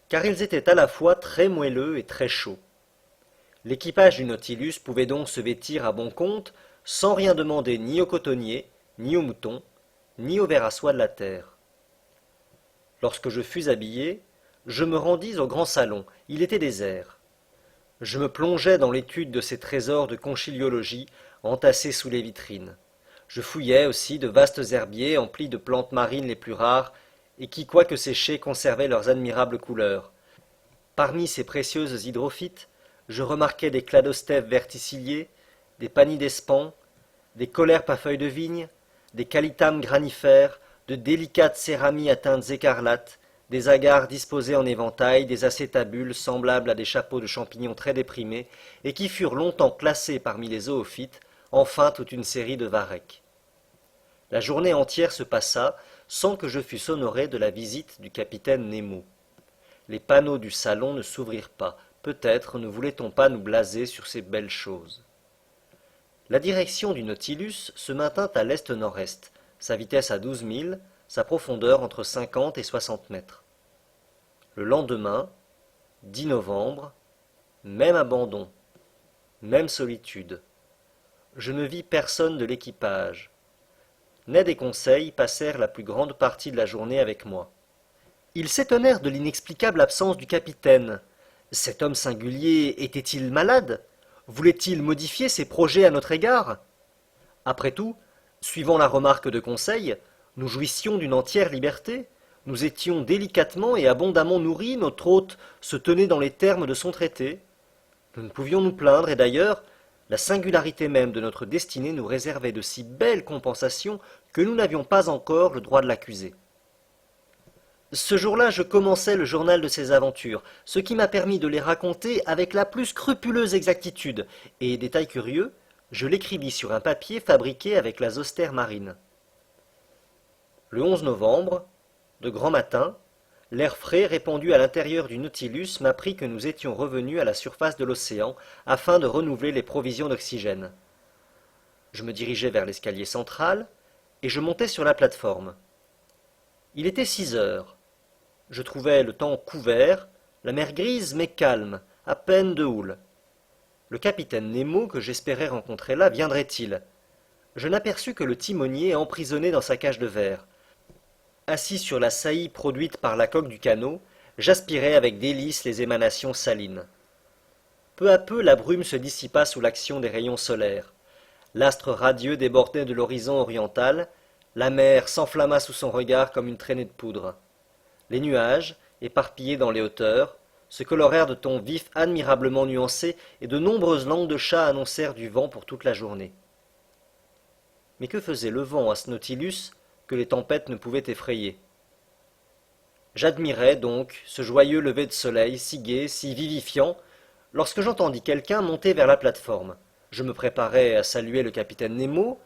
car ils étaient à la fois très moelleux et très chauds. L'équipage du Nautilus pouvait donc se vêtir à bon compte, sans rien demander ni aux cotonniers, ni aux moutons, ni aux vers à soie de la terre. Lorsque je fus habillé, je me rendis au grand salon. Il était désert. Je me plongeai dans l'étude de ces trésors de conchiliologie entassés sous les vitrines. Je fouillai aussi de vastes herbiers emplis de plantes marines les plus rares et qui, quoique séchées, conservaient leurs admirables couleurs. Parmi ces précieuses hydrophytes, je remarquai des cladostèphes verticilliés, des panidespans, des caulerpes à feuilles de vigne, des calitames granifères, de délicates céramies à teintes écarlates, des agares disposés en éventail, des acétabules semblables à des chapeaux de champignons très déprimés, et qui furent longtemps classés parmi les zoophytes, enfin toute une série de varechs. La journée entière se passa sans que je fusse honoré de la visite du capitaine Nemo. Les panneaux du salon ne s'ouvrirent pas, peut-être ne voulait-on pas nous blaser sur ces belles choses. La direction du Nautilus se maintint à l'est-nord-est, sa vitesse à 12 milles, sa profondeur entre 50 et 60 mètres. Le lendemain, 10 novembre, même abandon, même solitude. Je ne vis personne de l'équipage. Ned et Conseil passèrent la plus grande partie de la journée avec moi. Ils s'étonnèrent de l'inexplicable absence du capitaine. Cet homme singulier était-il malade? Voulait-il modifier ses projets à notre égard? Après tout, suivant la remarque de Conseil, nous jouissions d'une entière liberté. Nous étions délicatement et abondamment nourris, notre hôte se tenait dans les termes de son traité. Nous ne pouvions nous plaindre, et d'ailleurs, la singularité même de notre destinée nous réservait de si belles compensations que nous n'avions pas encore le droit de l'accuser. Ce jour-là, je commençai le journal de ces aventures, ce qui m'a permis de les raconter avec la plus scrupuleuse exactitude, et, détail curieux, je l'écrivis sur un papier fabriqué avec la zostère marine. Le 11 novembre, de grand matin, l'air frais répandu à l'intérieur du Nautilus m'apprit que nous étions revenus à la surface de l'océan afin de renouveler les provisions d'oxygène. Je me dirigeai vers l'escalier central et je montai sur la plateforme. Il était 6 heures. Je trouvais le temps couvert, la mer grise mais calme, à peine de houle. Le capitaine Nemo, que j'espérais rencontrer là, viendrait-il? Je n'aperçus que le timonier emprisonné dans sa cage de verre. Assis sur la saillie produite par la coque du canot, j'aspirais avec délice les émanations salines. Peu à peu, la brume se dissipa sous l'action des rayons solaires. L'astre radieux débordait de l'horizon oriental, la mer s'enflamma sous son regard comme une traînée de poudre. Les nuages, éparpillés dans les hauteurs, se colorèrent de tons vifs admirablement nuancés, et de nombreuses langues de chat annoncèrent du vent pour toute la journée. Mais que faisait le vent à ce Nautilus que les tempêtes ne pouvaient effrayer? J'admirais donc ce joyeux lever de soleil, si gai, si vivifiant, lorsque j'entendis quelqu'un monter vers la plateforme. Je me préparais à saluer le capitaine Nemo,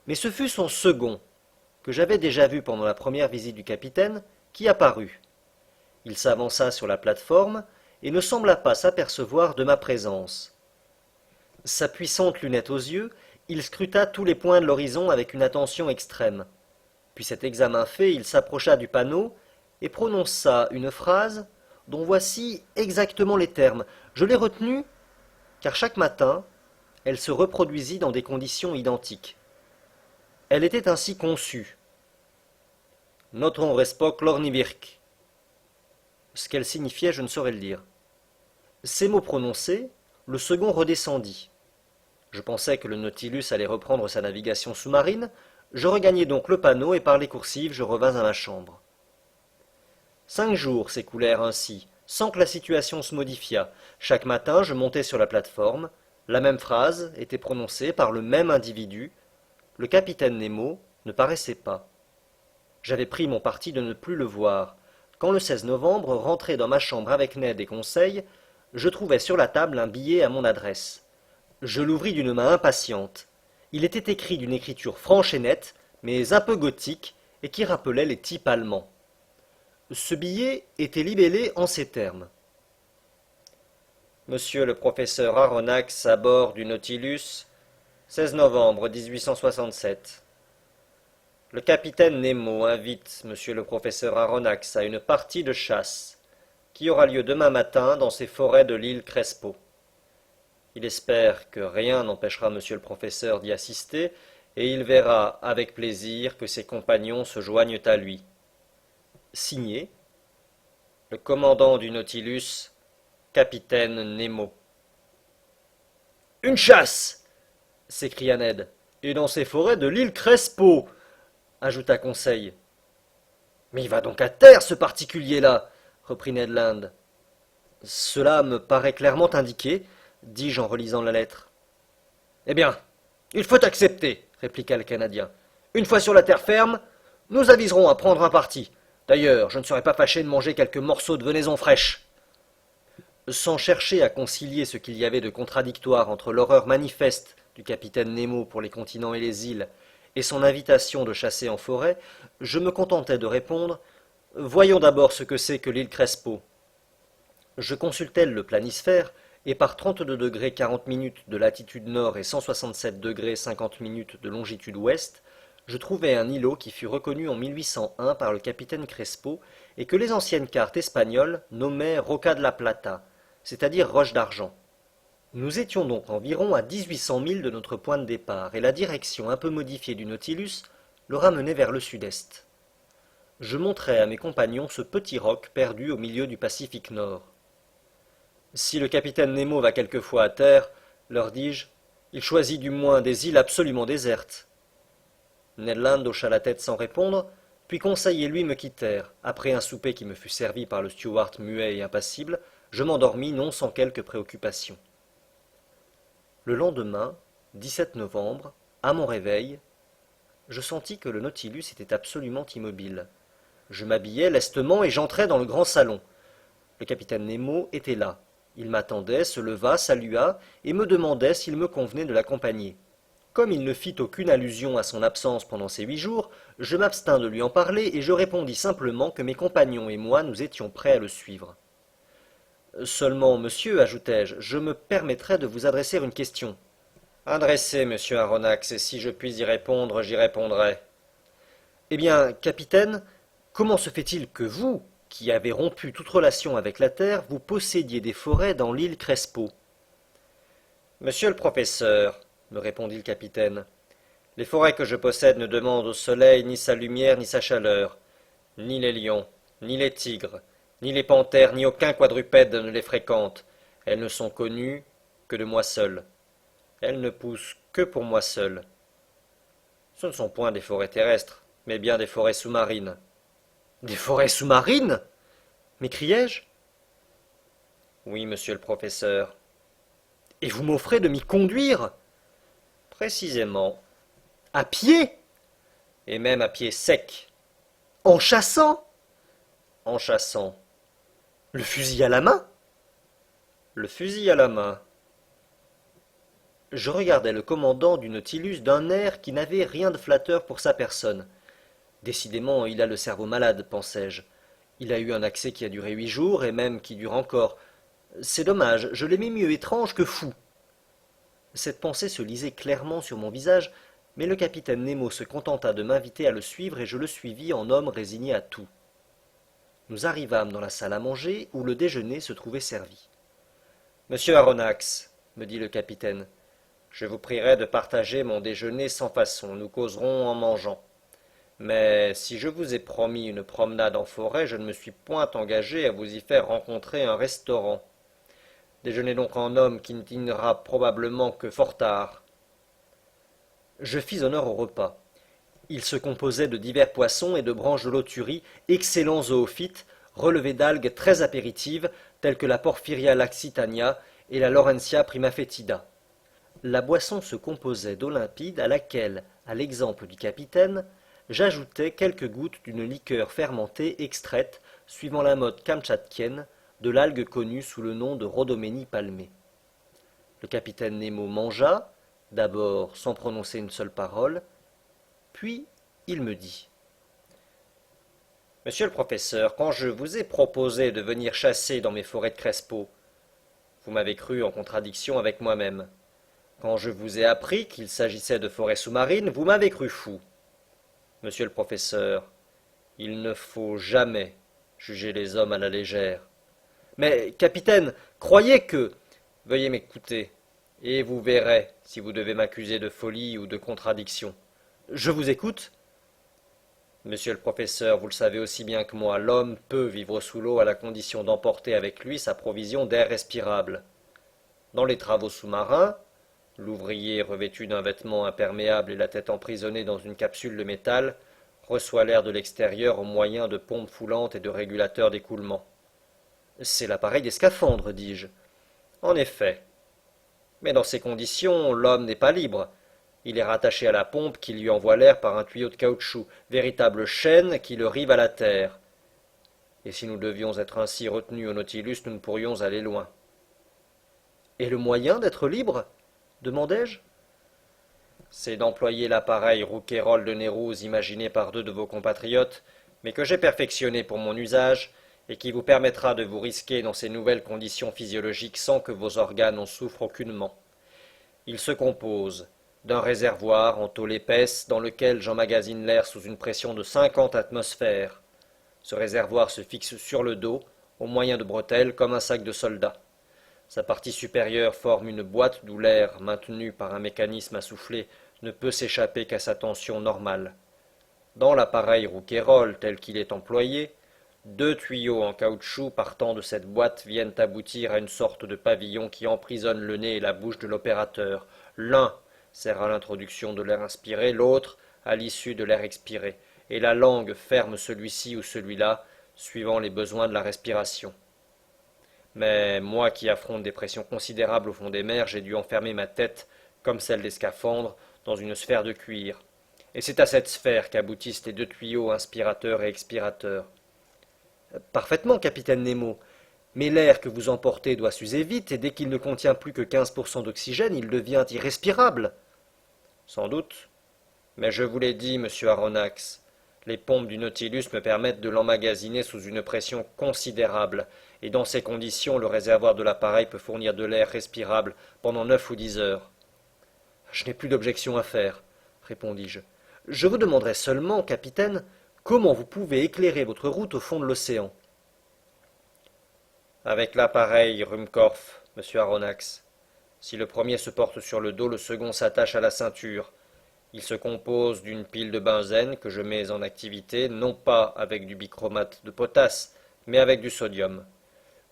mais ce fut son second, que j'avais déjà vu pendant la première visite du capitaine, qui apparut. Il s'avança sur la plateforme et ne sembla pas s'apercevoir de ma présence. Sa puissante lunette aux yeux, il scruta tous les points de l'horizon avec une attention extrême. Puis cet examen fait, il s'approcha du panneau et prononça une phrase dont voici exactement les termes. Je l'ai retenue car chaque matin, elle se reproduisit dans des conditions identiques. Elle était ainsi conçue. Notre respect l'ornivirque. Ce qu'elle signifiait, je ne saurais le dire. Ces mots prononcés, le second redescendit. Je pensais que le Nautilus allait reprendre sa navigation sous-marine. Je regagnai donc le panneau et par les coursives je revins à ma chambre. 5 jours s'écoulèrent ainsi, sans que la situation se modifiât. Chaque matin, je montais sur la plateforme. La même phrase était prononcée par le même individu. Le capitaine Nemo ne paraissait pas. J'avais pris mon parti de ne plus le voir. quand le 16 novembre, rentré dans ma chambre avec Ned et Conseil, je trouvai sur la table un billet à mon adresse. Je l'ouvris d'une main impatiente. Il était écrit d'une écriture franche et nette, mais un peu gothique, et qui rappelait les types allemands. Ce billet était libellé en ces termes. Monsieur le professeur Aronnax à bord du Nautilus, 16 novembre 1867. Le capitaine Nemo invite monsieur le professeur Aronnax à une partie de chasse qui aura lieu demain matin dans ces forêts de l'île Crespo. Il espère que rien n'empêchera monsieur le professeur d'y assister, et il verra avec plaisir que ses compagnons se joignent à lui. Signé le commandant du Nautilus, capitaine Nemo. Une chasse s'écria Ned. Et dans ces forêts de l'île Crespo ajouta Conseil. Mais il va donc à terre, ce particulier-là, reprit Ned Land. Cela me paraît clairement indiqué, dis-je en relisant la lettre. Eh bien, il faut accepter, répliqua le Canadien. Une fois sur la terre ferme, nous aviserons à prendre un parti. D'ailleurs, je ne serais pas fâché de manger quelques morceaux de venaison fraîche. Sans chercher à concilier ce qu'il y avait de contradictoire entre l'horreur manifeste du capitaine Nemo pour les continents et les îles et son invitation de chasser en forêt, je me contentai de répondre « Voyons d'abord ce que c'est que l'île Crespo ». Je consultai le planisphère, et par 32 ° 40 de latitude nord et 167 ° 50 de longitude ouest, je trouvai un îlot qui fut reconnu en 1801 par le capitaine Crespo et que les anciennes cartes espagnoles nommaient Roca de la Plata, c'est-à-dire roche d'argent. Nous étions donc environ à 1800 milles de notre point de départ, et la direction un peu modifiée du Nautilus le ramenait vers le sud-est. Je montrai à mes compagnons ce petit roc perdu au milieu du Pacifique Nord. Si le capitaine Nemo va quelquefois à terre, leur dis-je, il choisit du moins des îles absolument désertes. Ned Land hocha la tête sans répondre, puis Conseil et lui me quittèrent. Après un souper qui me fut servi par le steward muet et impassible, je m'endormis non sans quelque préoccupation. Le lendemain, 17 novembre, à mon réveil, je sentis que le Nautilus était absolument immobile. Je m'habillai lestement et j'entrai dans le grand salon. Le capitaine Nemo était là. Il m'attendait, se leva, salua et me demandait s'il me convenait de l'accompagner. Comme il ne fit aucune allusion à son absence pendant ces 8 jours, je m'abstins de lui en parler et je répondis simplement que mes compagnons et moi nous étions prêts à le suivre. Seulement, monsieur, ajoutai-je, je me permettrai de vous adresser une question. Adressez, monsieur Aronnax, et si je puis y répondre, j'y répondrai. Eh bien, capitaine, comment se fait-il que vous, qui avez rompu toute relation avec la terre, vous possédiez des forêts dans l'île Crespo? Monsieur le professeur, me répondit le capitaine, les forêts que je possède ne demandent au soleil ni sa lumière ni sa chaleur. Ni les lions, ni les tigres, ni les panthères, ni aucun quadrupède ne les fréquente. Elles ne sont connues que de moi seul. Elles ne poussent que pour moi seul. Ce ne sont point des forêts terrestres, mais bien des forêts sous-marines. Des forêts sous-marines? M'écriai-je. Oui, monsieur le professeur. Et vous m'offrez de m'y conduire? Précisément. À pied? Et même à pied sec. En chassant? En chassant. Le fusil à la main? Le fusil à la main. Je regardais le commandant du Nautilus d'un air qui n'avait rien de flatteur pour sa personne. Décidément, il a le cerveau malade, pensai-je. Il a eu un accès qui a duré 8 jours, et même qui dure encore. C'est dommage, je l'aimais mieux étrange que fou. Cette pensée se lisait clairement sur mon visage, mais le capitaine Nemo se contenta de m'inviter à le suivre, et je le suivis en homme résigné à tout. Nous arrivâmes dans la salle à manger, où le déjeuner se trouvait servi. « Monsieur Aronnax, me dit le capitaine, je vous prierai de partager mon déjeuner sans façon, nous causerons en mangeant. Mais si je vous ai promis une promenade en forêt, je ne me suis point engagé à vous y faire rencontrer un restaurant. Déjeunez donc en homme qui ne dînera probablement que fort tard. » Je fis honneur au repas. Il se composait de divers poissons et de branches de loturie, excellents zoophytes, relevés d'algues très apéritives, telles que la Porphyria laxitania et la Laurentia primafetida. La boisson se composait d'eau limpide à laquelle, à l'exemple du capitaine, j'ajoutais quelques gouttes d'une liqueur fermentée extraite suivant la mode kamtchatkienne de l'algue connue sous le nom de Rhodoménie palmée. Le capitaine Nemo mangea, d'abord sans prononcer une seule parole, puis il me dit: Monsieur le professeur, quand je vous ai proposé de venir chasser dans mes forêts de Crespo, vous m'avez cru en contradiction avec moi-même. Quand je vous ai appris qu'il s'agissait de forêts sous-marines, vous m'avez cru fou. Monsieur le professeur, il ne faut jamais juger les hommes à la légère. Mais, capitaine, croyez que... Veuillez m'écouter, et vous verrez si vous devez m'accuser de folie ou de contradiction. Je vous écoute. Monsieur le professeur, vous le savez aussi bien que moi, l'homme peut vivre sous l'eau à la condition d'emporter avec lui sa provision d'air respirable. Dans les travaux sous-marins, l'ouvrier revêtu d'un vêtement imperméable et la tête emprisonnée dans une capsule de métal reçoit l'air de l'extérieur au moyen de pompes foulantes et de régulateurs d'écoulement. C'est l'appareil des scaphandres, dis-je. En effet. Mais dans ces conditions, l'homme n'est pas libre. Il est rattaché à la pompe qui lui envoie l'air par un tuyau de caoutchouc, véritable chaîne qui le rive à la terre. Et si nous devions être ainsi retenus au Nautilus, nous ne pourrions aller loin. Et le moyen d'être libre? Demandai-je. C'est d'employer l'appareil Rouquayrol de Nérouse imaginé par deux de vos compatriotes, mais que j'ai perfectionné pour mon usage, et qui vous permettra de vous risquer dans ces nouvelles conditions physiologiques sans que vos organes en souffrent aucunement. Il se compose d'un réservoir en tôle épaisse dans lequel j'emmagasine l'air sous une pression de 50 atmosphères. Ce réservoir se fixe sur le dos, au moyen de bretelles, comme un sac de soldat. Sa partie supérieure forme une boîte d'où l'air, maintenu par un mécanisme à souffler, ne peut s'échapper qu'à sa tension normale. Dans l'appareil Rouquayrol tel qu'il est employé, deux tuyaux en caoutchouc partant de cette boîte viennent aboutir à une sorte de pavillon qui emprisonne le nez et la bouche de l'opérateur. L'un sert à l'introduction de l'air inspiré, l'autre à l'issue de l'air expiré, et la langue ferme celui-ci ou celui-là, suivant les besoins de la respiration. Mais moi qui affronte des pressions considérables au fond des mers, j'ai dû enfermer ma tête, comme celle des scaphandres, dans une sphère de cuir. Et c'est à cette sphère qu'aboutissent les deux tuyaux inspirateur et expirateur. Parfaitement, capitaine Nemo. Mais l'air que vous emportez doit s'user vite, et dès qu'il ne contient plus que 15% d'oxygène, il devient irrespirable. Sans doute. Mais je vous l'ai dit, monsieur Aronnax, les pompes du Nautilus me permettent de l'emmagasiner sous une pression considérable, et dans ces conditions, le réservoir de l'appareil peut fournir de l'air respirable pendant 9 ou 10 heures. Je n'ai plus d'objection à faire, répondis-je. Je vous demanderai seulement, capitaine, comment vous pouvez éclairer votre route au fond de l'océan. Avec l'appareil Ruhmkorff, monsieur Aronnax. Si le premier se porte sur le dos, le second s'attache à la ceinture. Il se compose d'une pile de benzène que je mets en activité, non pas avec du bichromate de potasse, mais avec du sodium.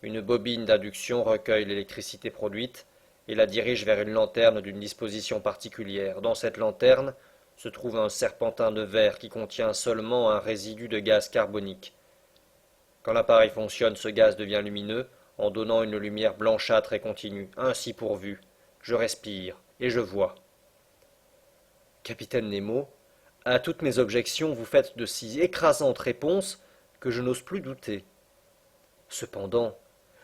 Une bobine d'induction recueille l'électricité produite et la dirige vers une lanterne d'une disposition particulière. Dans cette lanterne se trouve un serpentin de verre qui contient seulement un résidu de gaz carbonique. Quand l'appareil fonctionne, ce gaz devient lumineux, en donnant une lumière blanchâtre et continue. Ainsi pourvu, je respire et je vois. Capitaine Nemo, à toutes mes objections, vous faites de si écrasantes réponses que je n'ose plus douter. Cependant,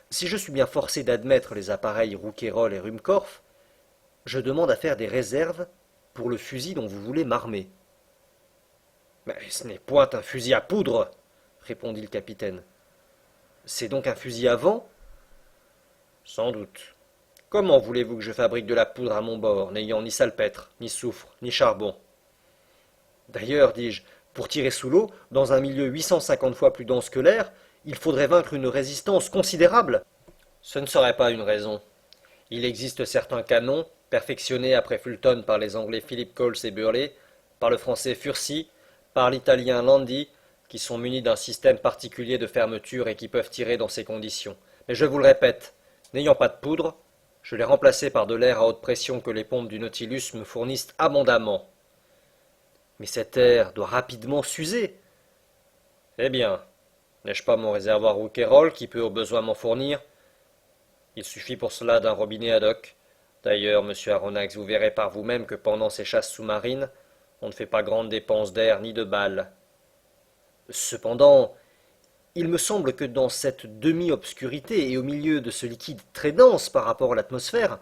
si je suis bien forcé d'admettre les appareils Rouquayrol et Ruhmkorff, je demande à faire des réserves pour le fusil dont vous voulez m'armer. Mais ce n'est point un fusil à poudre, répondit le capitaine. C'est donc un fusil à vent? Sans doute. Comment voulez-vous que je fabrique de la poudre à mon bord, n'ayant ni salpêtre, ni soufre, ni charbon? D'ailleurs, dis-je, pour tirer sous l'eau, dans un milieu 850 fois plus dense que l'air, il faudrait vaincre une résistance considérable. Ce ne serait pas une raison. Il existe certains canons, perfectionnés après Fulton par les Anglais Philip Coles et Burley, par le Français Furcy, par l'Italien Landi, qui sont munis d'un système particulier de fermeture et qui peuvent tirer dans ces conditions. Mais je vous le répète, n'ayant pas de poudre, je l'ai remplacé par de l'air à haute pression que les pompes du Nautilus me fournissent abondamment. Mais cet air doit rapidement s'user. Eh bien, n'ai-je pas mon réservoir Rouquayrol qui peut au besoin m'en fournir? Il suffit pour cela d'un robinet ad hoc. D'ailleurs, monsieur Aronnax, vous verrez par vous-même que pendant ces chasses sous-marines, on ne fait pas grande dépense d'air ni de balles. Cependant, il me semble que dans cette demi-obscurité et au milieu de ce liquide très dense par rapport à l'atmosphère,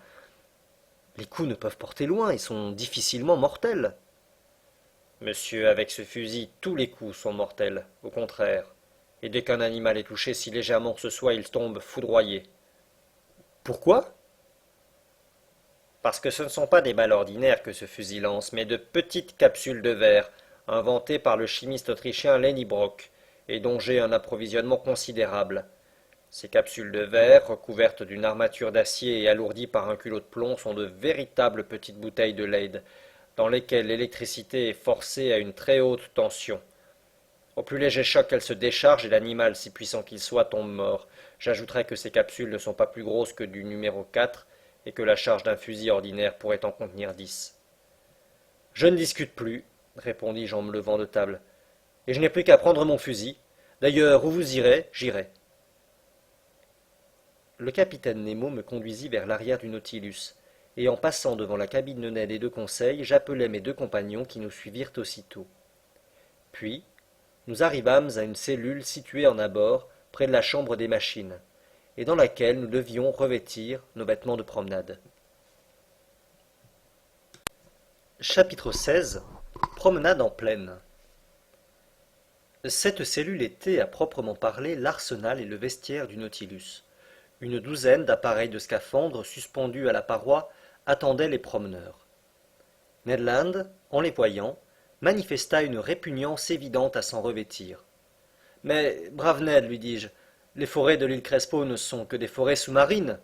les coups ne peuvent porter loin et sont difficilement mortels. Monsieur, avec ce fusil, tous les coups sont mortels, au contraire. Et dès qu'un animal est touché si légèrement que ce soit, il tombe foudroyé. Pourquoi? Parce que ce ne sont pas des balles ordinaires que ce fusil lance, mais de petites capsules de verre, inventées par le chimiste autrichien Lenny Brock, et dont j'ai un approvisionnement considérable. Ces capsules de verre, recouvertes d'une armature d'acier et alourdies par un culot de plomb, sont de véritables petites bouteilles de Leyde, dans lesquelles l'électricité est forcée à une très haute tension. Au plus léger choc qu'elle se décharge, et l'animal, si puissant qu'il soit, tombe mort. J'ajouterai que ces capsules ne sont pas plus grosses que du numéro 4, et que la charge d'un fusil ordinaire pourrait en contenir 10. Je ne discute plus, répondis-je en me levant de table, et je n'ai plus qu'à prendre mon fusil. D'ailleurs, où vous irez, j'irai. Le capitaine Nemo me conduisit vers l'arrière du Nautilus, et en passant devant la cabine de Ned et de Conseil, j'appelai mes deux compagnons qui nous suivirent aussitôt. Puis, nous arrivâmes à une cellule située en abord, près de la chambre des machines, et dans laquelle nous devions revêtir nos vêtements de promenade. Chapitre 16. Promenade en plaine. Cette cellule était, à proprement parler, l'arsenal et le vestiaire du Nautilus. Une douzaine d'appareils de scaphandre suspendus à la paroi attendaient les promeneurs. Ned Land, en les voyant, manifesta une répugnance évidente à s'en revêtir. « Mais, brave Ned, lui dis-je, les forêts de l'île Crespo ne sont que des forêts sous-marines. »«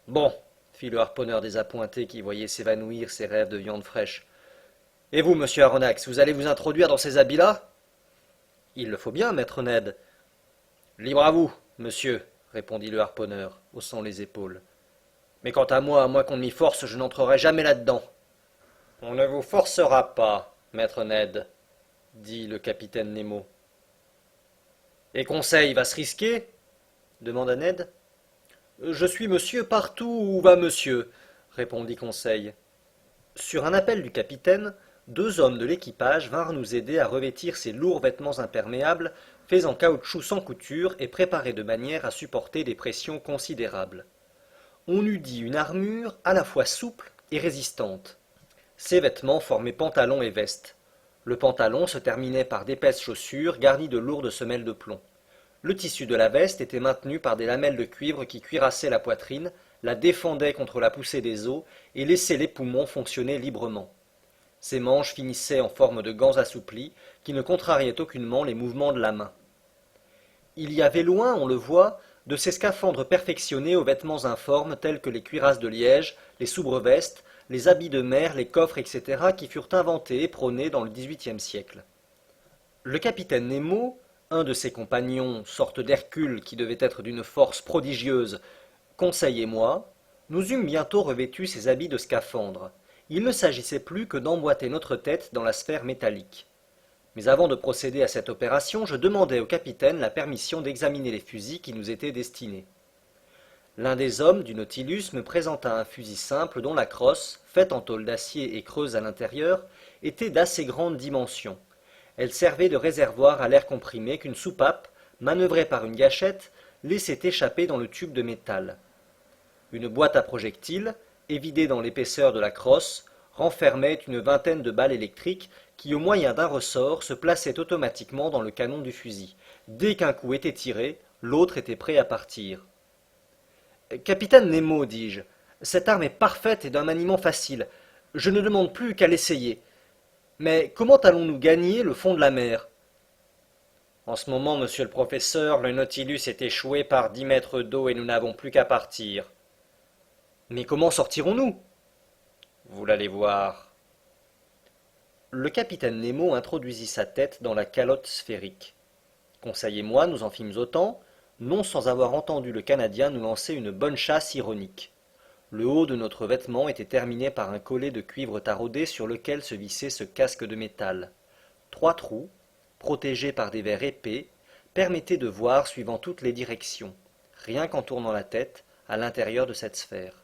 Bon, fit le harponneur désappointé qui voyait s'évanouir ses rêves de viande fraîche. Et vous, monsieur Aronnax, vous allez vous introduire dans ces habits-là ? Il le faut bien, maître Ned. Libre à vous, monsieur, répondit le harponneur, haussant les épaules. Mais quant à moins qu'on ne m'y force, je n'entrerai jamais là-dedans. On ne vous forcera pas, maître Ned, dit le capitaine Nemo. Et Conseil va se risquer? Demanda Ned. Je suis monsieur partout où va monsieur, répondit Conseil. Sur un appel du capitaine, deux hommes de l'équipage vinrent nous aider à revêtir ces lourds vêtements imperméables, faits en caoutchouc sans couture et préparés de manière à supporter des pressions considérables. On eût dit une armure à la fois souple et résistante. Ces vêtements formaient pantalon et veste. Le pantalon se terminait par d'épaisses chaussures garnies de lourdes semelles de plomb. Le tissu de la veste était maintenu par des lamelles de cuivre qui cuirassaient la poitrine, la défendaient contre la poussée des os et laissaient les poumons fonctionner librement. Ces manches finissaient en forme de gants assouplis qui ne contrariaient aucunement les mouvements de la main. Il y avait loin, on le voit, de ces scaphandres perfectionnés aux vêtements informes tels que les cuirasses de liège, les soubresvestes, les habits de mer, les coffres, etc. qui furent inventés et prônés dans le XVIIIe siècle. Le capitaine Nemo, un de ses compagnons, sorte d'Hercule qui devait être d'une force prodigieuse, Conseil et moi, nous eûmes bientôt revêtu ces habits de scaphandre. Il ne s'agissait plus que d'emboîter notre tête dans la sphère métallique. Mais avant de procéder à cette opération, je demandai au capitaine la permission d'examiner les fusils qui nous étaient destinés. L'un des hommes du Nautilus me présenta un fusil simple dont la crosse, faite en tôle d'acier et creuse à l'intérieur, était d'assez grande dimension. Elle servait de réservoir à l'air comprimé qu'une soupape, manœuvrée par une gâchette, laissait échapper dans le tube de métal. Une boîte à projectiles, évidée dans l'épaisseur de la crosse, renfermait une vingtaine de balles électriques qui, au moyen d'un ressort, se plaçaient automatiquement dans le canon du fusil. Dès qu'un coup était tiré, l'autre était prêt à partir. « Capitaine Nemo, dis-je, cette arme est parfaite et d'un maniement facile. Je ne demande plus qu'à l'essayer. Mais comment allons-nous gagner le fond de la mer ?»« En ce moment, monsieur le professeur, le Nautilus est échoué par 10 mètres d'eau et nous n'avons plus qu'à partir. »« Mais comment sortirons-nous ?»« Vous l'allez voir. » Le capitaine Nemo introduisit sa tête dans la calotte sphérique. Conseil et moi nous en fîmes autant, non sans avoir entendu le Canadien nous lancer une bonne chasse ironique. Le haut de notre vêtement était terminé par un collet de cuivre taraudé sur lequel se vissait ce casque de métal. 3 trous, protégés par des verres épais, permettaient de voir suivant toutes les directions, rien qu'en tournant la tête, à l'intérieur de cette sphère.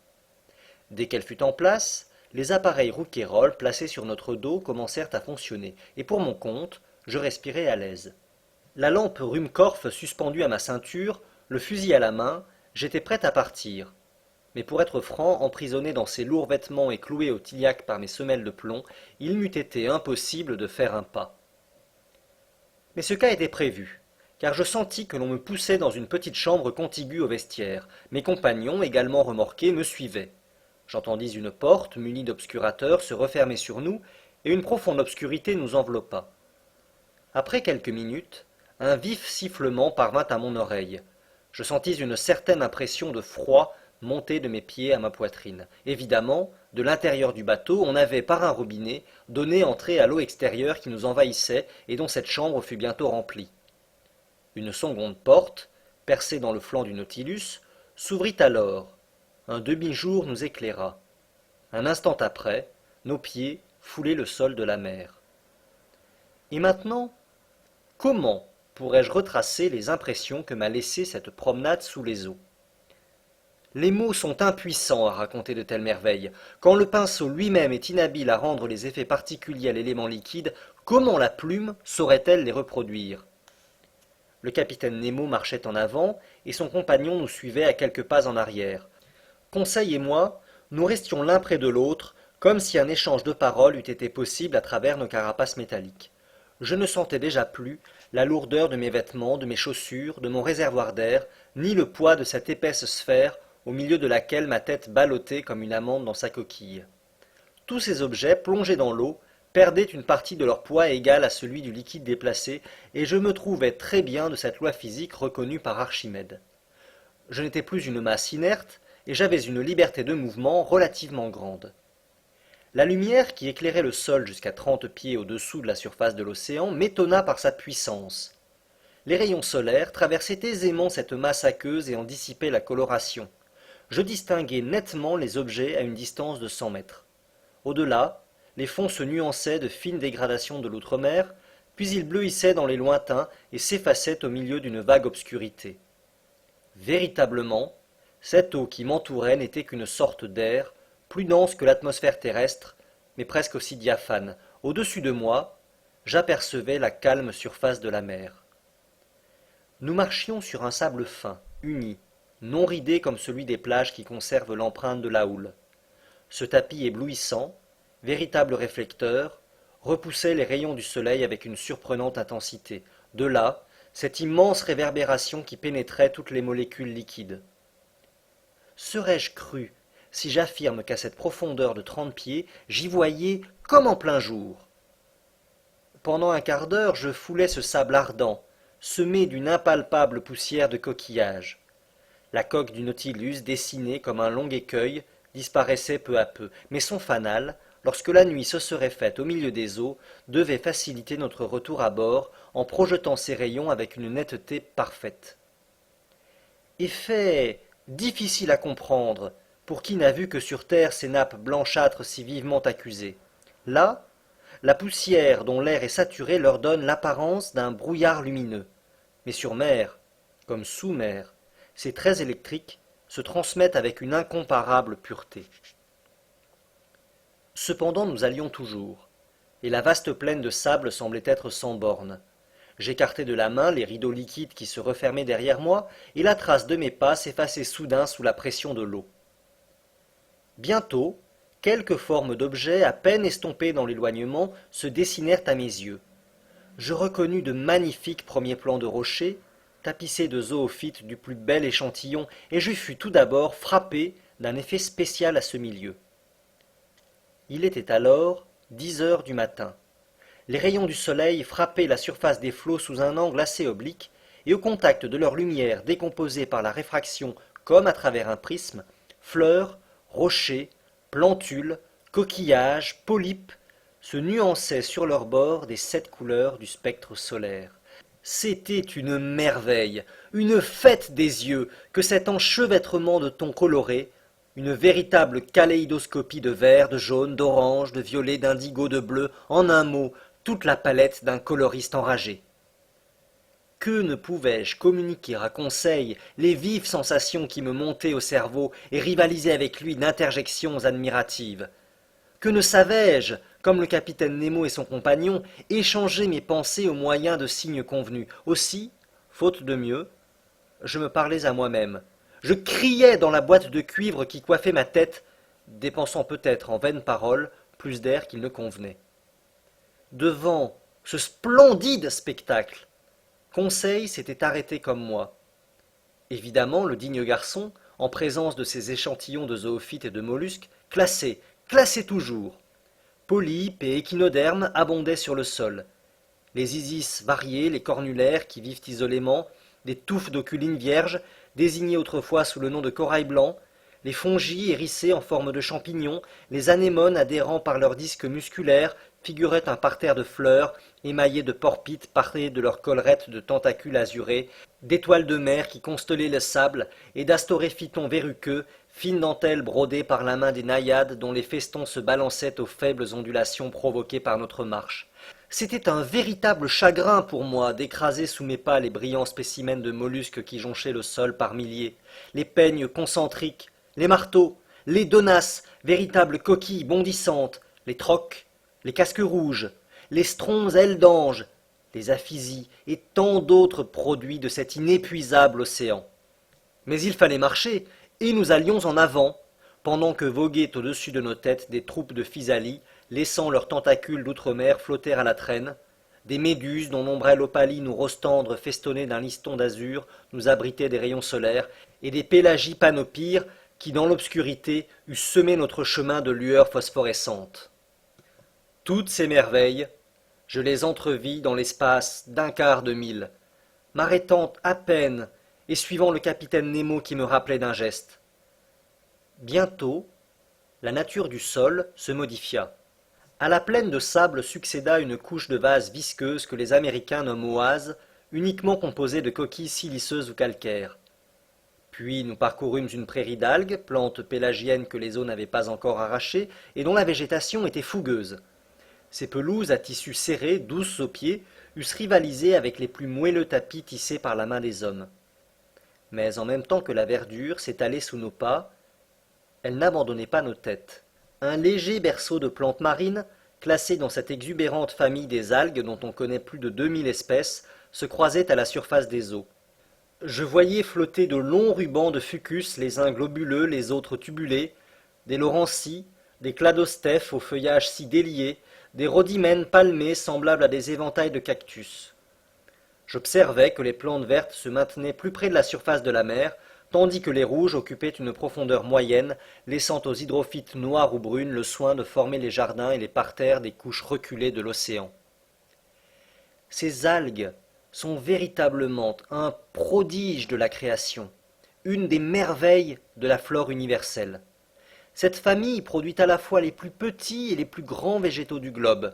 Dès qu'elle fut en place, les appareils Rouquayrol placés sur notre dos commencèrent à fonctionner, et pour mon compte, je respirai à l'aise. La lampe Ruhmkorff suspendue à ma ceinture, le fusil à la main, j'étais prêt à partir. Mais pour être franc, emprisonné dans ces lourds vêtements et cloué au tiliaque par mes semelles de plomb, il m'eût été impossible de faire un pas. Mais ce cas était prévu, car je sentis que l'on me poussait dans une petite chambre contiguë au vestiaire. Mes compagnons, également remorqués, me suivaient. J'entendis une porte, munie d'obscurateurs, se refermer sur nous, et une profonde obscurité nous enveloppa. Après quelques minutes, un vif sifflement parvint à mon oreille. Je sentis une certaine impression de froid monter de mes pieds à ma poitrine. Évidemment, de l'intérieur du bateau, on avait, par un robinet, donné entrée à l'eau extérieure qui nous envahissait et dont cette chambre fut bientôt remplie. Une seconde porte, percée dans le flanc du Nautilus, s'ouvrit alors. Un demi-jour nous éclaira. Un instant après, nos pieds foulaient le sol de la mer. Et maintenant, comment pourrais-je retracer les impressions que m'a laissées cette promenade sous les eaux? Les mots sont impuissants à raconter de telles merveilles. Quand le pinceau lui-même est inhabile à rendre les effets particuliers à l'élément liquide, comment la plume saurait-elle les reproduire? Le capitaine Nemo marchait en avant, et son compagnon nous suivait à quelques pas en arrière. Conseil et moi, nous restions l'un près de l'autre, comme si un échange de paroles eût été possible à travers nos carapaces métalliques. Je ne sentais déjà plus la lourdeur de mes vêtements, de mes chaussures, de mon réservoir d'air, ni le poids de cette épaisse sphère au milieu de laquelle ma tête ballottait comme une amande dans sa coquille. Tous ces objets, plongés dans l'eau, perdaient une partie de leur poids égal à celui du liquide déplacé, et je me trouvais très bien de cette loi physique reconnue par Archimède. Je n'étais plus une masse inerte, et j'avais une liberté de mouvement relativement grande. La lumière qui éclairait le sol jusqu'à 30 pieds au-dessous de la surface de l'océan m'étonna par sa puissance. Les rayons solaires traversaient aisément cette masse aqueuse et en dissipaient la coloration. Je distinguais nettement les objets à une distance de 100 mètres. Au-delà, les fonds se nuançaient de fines dégradations de l'outre-mer, puis ils bleuissaient dans les lointains et s'effaçaient au milieu d'une vague obscurité. Véritablement, cette eau qui m'entourait n'était qu'une sorte d'air, plus dense que l'atmosphère terrestre, mais presque aussi diaphane. Au-dessus de moi, j'apercevais la calme surface de la mer. Nous marchions sur un sable fin, uni, non ridé comme celui des plages qui conservent l'empreinte de la houle. Ce tapis éblouissant, véritable réflecteur, repoussait les rayons du soleil avec une surprenante intensité. De là, cette immense réverbération qui pénétrait toutes les molécules liquides. Serais-je cru si j'affirme qu'à cette profondeur de 30 pieds, j'y voyais comme en plein jour? Pendant un quart d'heure, je foulais ce sable ardent, semé d'une impalpable poussière de coquillages. La coque du Nautilus, dessinée comme un long écueil, disparaissait peu à peu, mais son fanal, lorsque la nuit se serait faite au milieu des eaux, devait faciliter notre retour à bord en projetant ses rayons avec une netteté parfaite. Effet difficile à comprendre pour qui n'a vu que sur terre ces nappes blanchâtres si vivement accusées. Là, la poussière dont l'air est saturé leur donne l'apparence d'un brouillard lumineux. Mais sur mer, comme sous mer, ces traits électriques se transmettent avec une incomparable pureté. Cependant nous allions toujours, et la vaste plaine de sable semblait être sans bornes. J'écartai de la main les rideaux liquides qui se refermaient derrière moi, et la trace de mes pas s'effaçait soudain sous la pression de l'eau. Bientôt, quelques formes d'objets à peine estompées dans l'éloignement se dessinèrent à mes yeux. Je reconnus de magnifiques premiers plans de rochers, tapissés de zoophytes du plus bel échantillon, et je fus tout d'abord frappé d'un effet spécial à ce milieu. Il était alors 10 heures du matin. Les rayons du soleil frappaient la surface des flots sous un angle assez oblique, et au contact de leur lumière décomposée par la réfraction comme à travers un prisme, fleurs, rochers, plantules, coquillages, polypes se nuançaient sur leurs bords des 7 couleurs du spectre solaire. C'était une merveille, une fête des yeux, que cet enchevêtrement de tons colorés, une véritable kaléidoscopie de vert, de jaune, d'orange, de violet, d'indigo, de bleu, en un mot, toute la palette d'un coloriste enragé. Que ne pouvais-je communiquer à Conseil les vives sensations qui me montaient au cerveau et rivalisaient avec lui d'interjections admiratives? Que ne savais-je comme le capitaine Nemo et son compagnon, échanger mes pensées au moyen de signes convenus. Aussi, faute de mieux, je me parlais à moi-même. Je criais dans la boîte de cuivre qui coiffait ma tête, dépensant peut-être en vaines paroles plus d'air qu'il ne convenait. Devant ce splendide spectacle, Conseil s'était arrêté comme moi. Évidemment, le digne garçon, en présence de ces échantillons de zoophytes et de mollusques, classait toujours. Polypes et échinodermes abondaient sur le sol. Les isis variés, les cornulaires qui vivent isolément, des touffes d'oculines vierges, désignées autrefois sous le nom de corail blanc, les fongies hérissés en forme de champignons, les anémones adhérant par leurs disques musculaires, figuraient un parterre de fleurs, émaillées de porpites parées de leurs collerettes de tentacules azurés, d'étoiles de mer qui constellaient le sable, et d'astoréphitons verruqueux, fines dentelles brodées par la main des naïades dont les festons se balançaient aux faibles ondulations provoquées par notre marche. C'était un véritable chagrin pour moi d'écraser sous mes pas les brillants spécimens de mollusques qui jonchaient le sol par milliers, les peignes concentriques, les marteaux, les donasses, véritables coquilles bondissantes, les troques, les casques rouges, les stronces ailes d'ange, les aphysies et tant d'autres produits de cet inépuisable océan. Mais il fallait marcher, et nous allions en avant, pendant que voguaient au-dessus de nos têtes des troupes de physalie, laissant leurs tentacules d'outre-mer flotter à la traîne, des méduses dont l'ombrelle opaline ou rose tendre festonnée d'un liston d'azur nous abritait des rayons solaires, et des pélagies panopyres qui, dans l'obscurité, eussent semé notre chemin de lueurs phosphorescentes. Toutes ces merveilles, je les entrevis dans l'espace d'un quart de mille, m'arrêtant à peine et suivant le capitaine Nemo qui me rappelait d'un geste. Bientôt, la nature du sol se modifia. À la plaine de sable succéda une couche de vase visqueuse que les Américains nomment oase, uniquement composée de coquilles siliceuses ou calcaires. Puis nous parcourûmes une prairie d'algues, plantes pélagiennes que les eaux n'avaient pas encore arrachées et dont la végétation était fougueuse. Ces pelouses à tissu serré, douces aux pieds, eussent rivalisé avec les plus moelleux tapis tissés par la main des hommes. Mais en même temps que la verdure s'étalait sous nos pas, elle n'abandonnait pas nos têtes. Un léger berceau de plantes marines, classé dans cette exubérante famille des algues dont on connaît plus de 2000 espèces, se croisait à la surface des eaux. Je voyais flotter de longs rubans de fucus, les uns globuleux, les autres tubulés, des laurencies, des cladostèphes au feuillage si délié, des rhodimènes palmés semblables à des éventails de cactus. J'observais que les plantes vertes se maintenaient plus près de la surface de la mer, tandis que les rouges occupaient une profondeur moyenne, laissant aux hydrophytes noires ou brunes le soin de former les jardins et les parterres des couches reculées de l'océan. Ces algues sont véritablement un prodige de la création, une des merveilles de la flore universelle. Cette famille produit à la fois les plus petits et les plus grands végétaux du globe,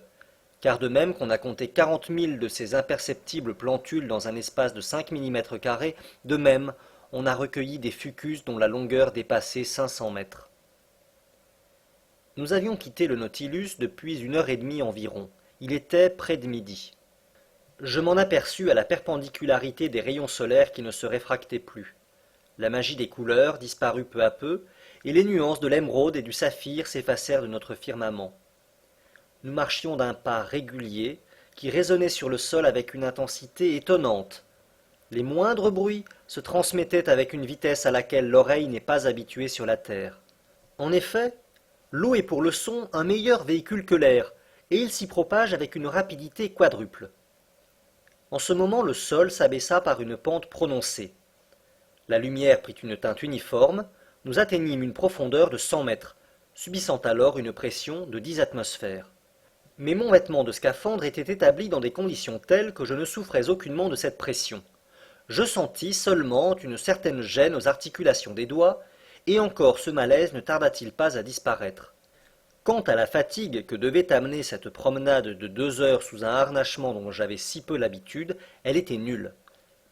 car de même qu'on a compté 40 000 de ces imperceptibles plantules dans un espace de 5 mm², de même on a recueilli des fucus dont la longueur dépassait 500 mètres. Nous avions quitté le Nautilus depuis 1 heure et demie environ. Il était près de midi. Je m'en aperçus à la perpendicularité des rayons solaires qui ne se réfractaient plus. La magie des couleurs disparut peu à peu, et les nuances de l'émeraude et du saphir s'effacèrent de notre firmament. Nous marchions d'un pas régulier, qui résonnait sur le sol avec une intensité étonnante. Les moindres bruits se transmettaient avec une vitesse à laquelle l'oreille n'est pas habituée sur la terre. En effet, l'eau est pour le son un meilleur véhicule que l'air, et il s'y propage avec une rapidité quadruple. En ce moment, le sol s'abaissa par une pente prononcée. La lumière prit une teinte uniforme, nous atteignîmes une profondeur de 100 mètres, subissant alors une pression de 10 atmosphères. Mais mon vêtement de scaphandre était établi dans des conditions telles que je ne souffrais aucunement de cette pression. Je sentis seulement une certaine gêne aux articulations des doigts, et encore ce malaise ne tarda-t-il pas à disparaître. Quant à la fatigue que devait amener cette promenade de 2 heures sous un harnachement dont j'avais si peu l'habitude, elle était nulle.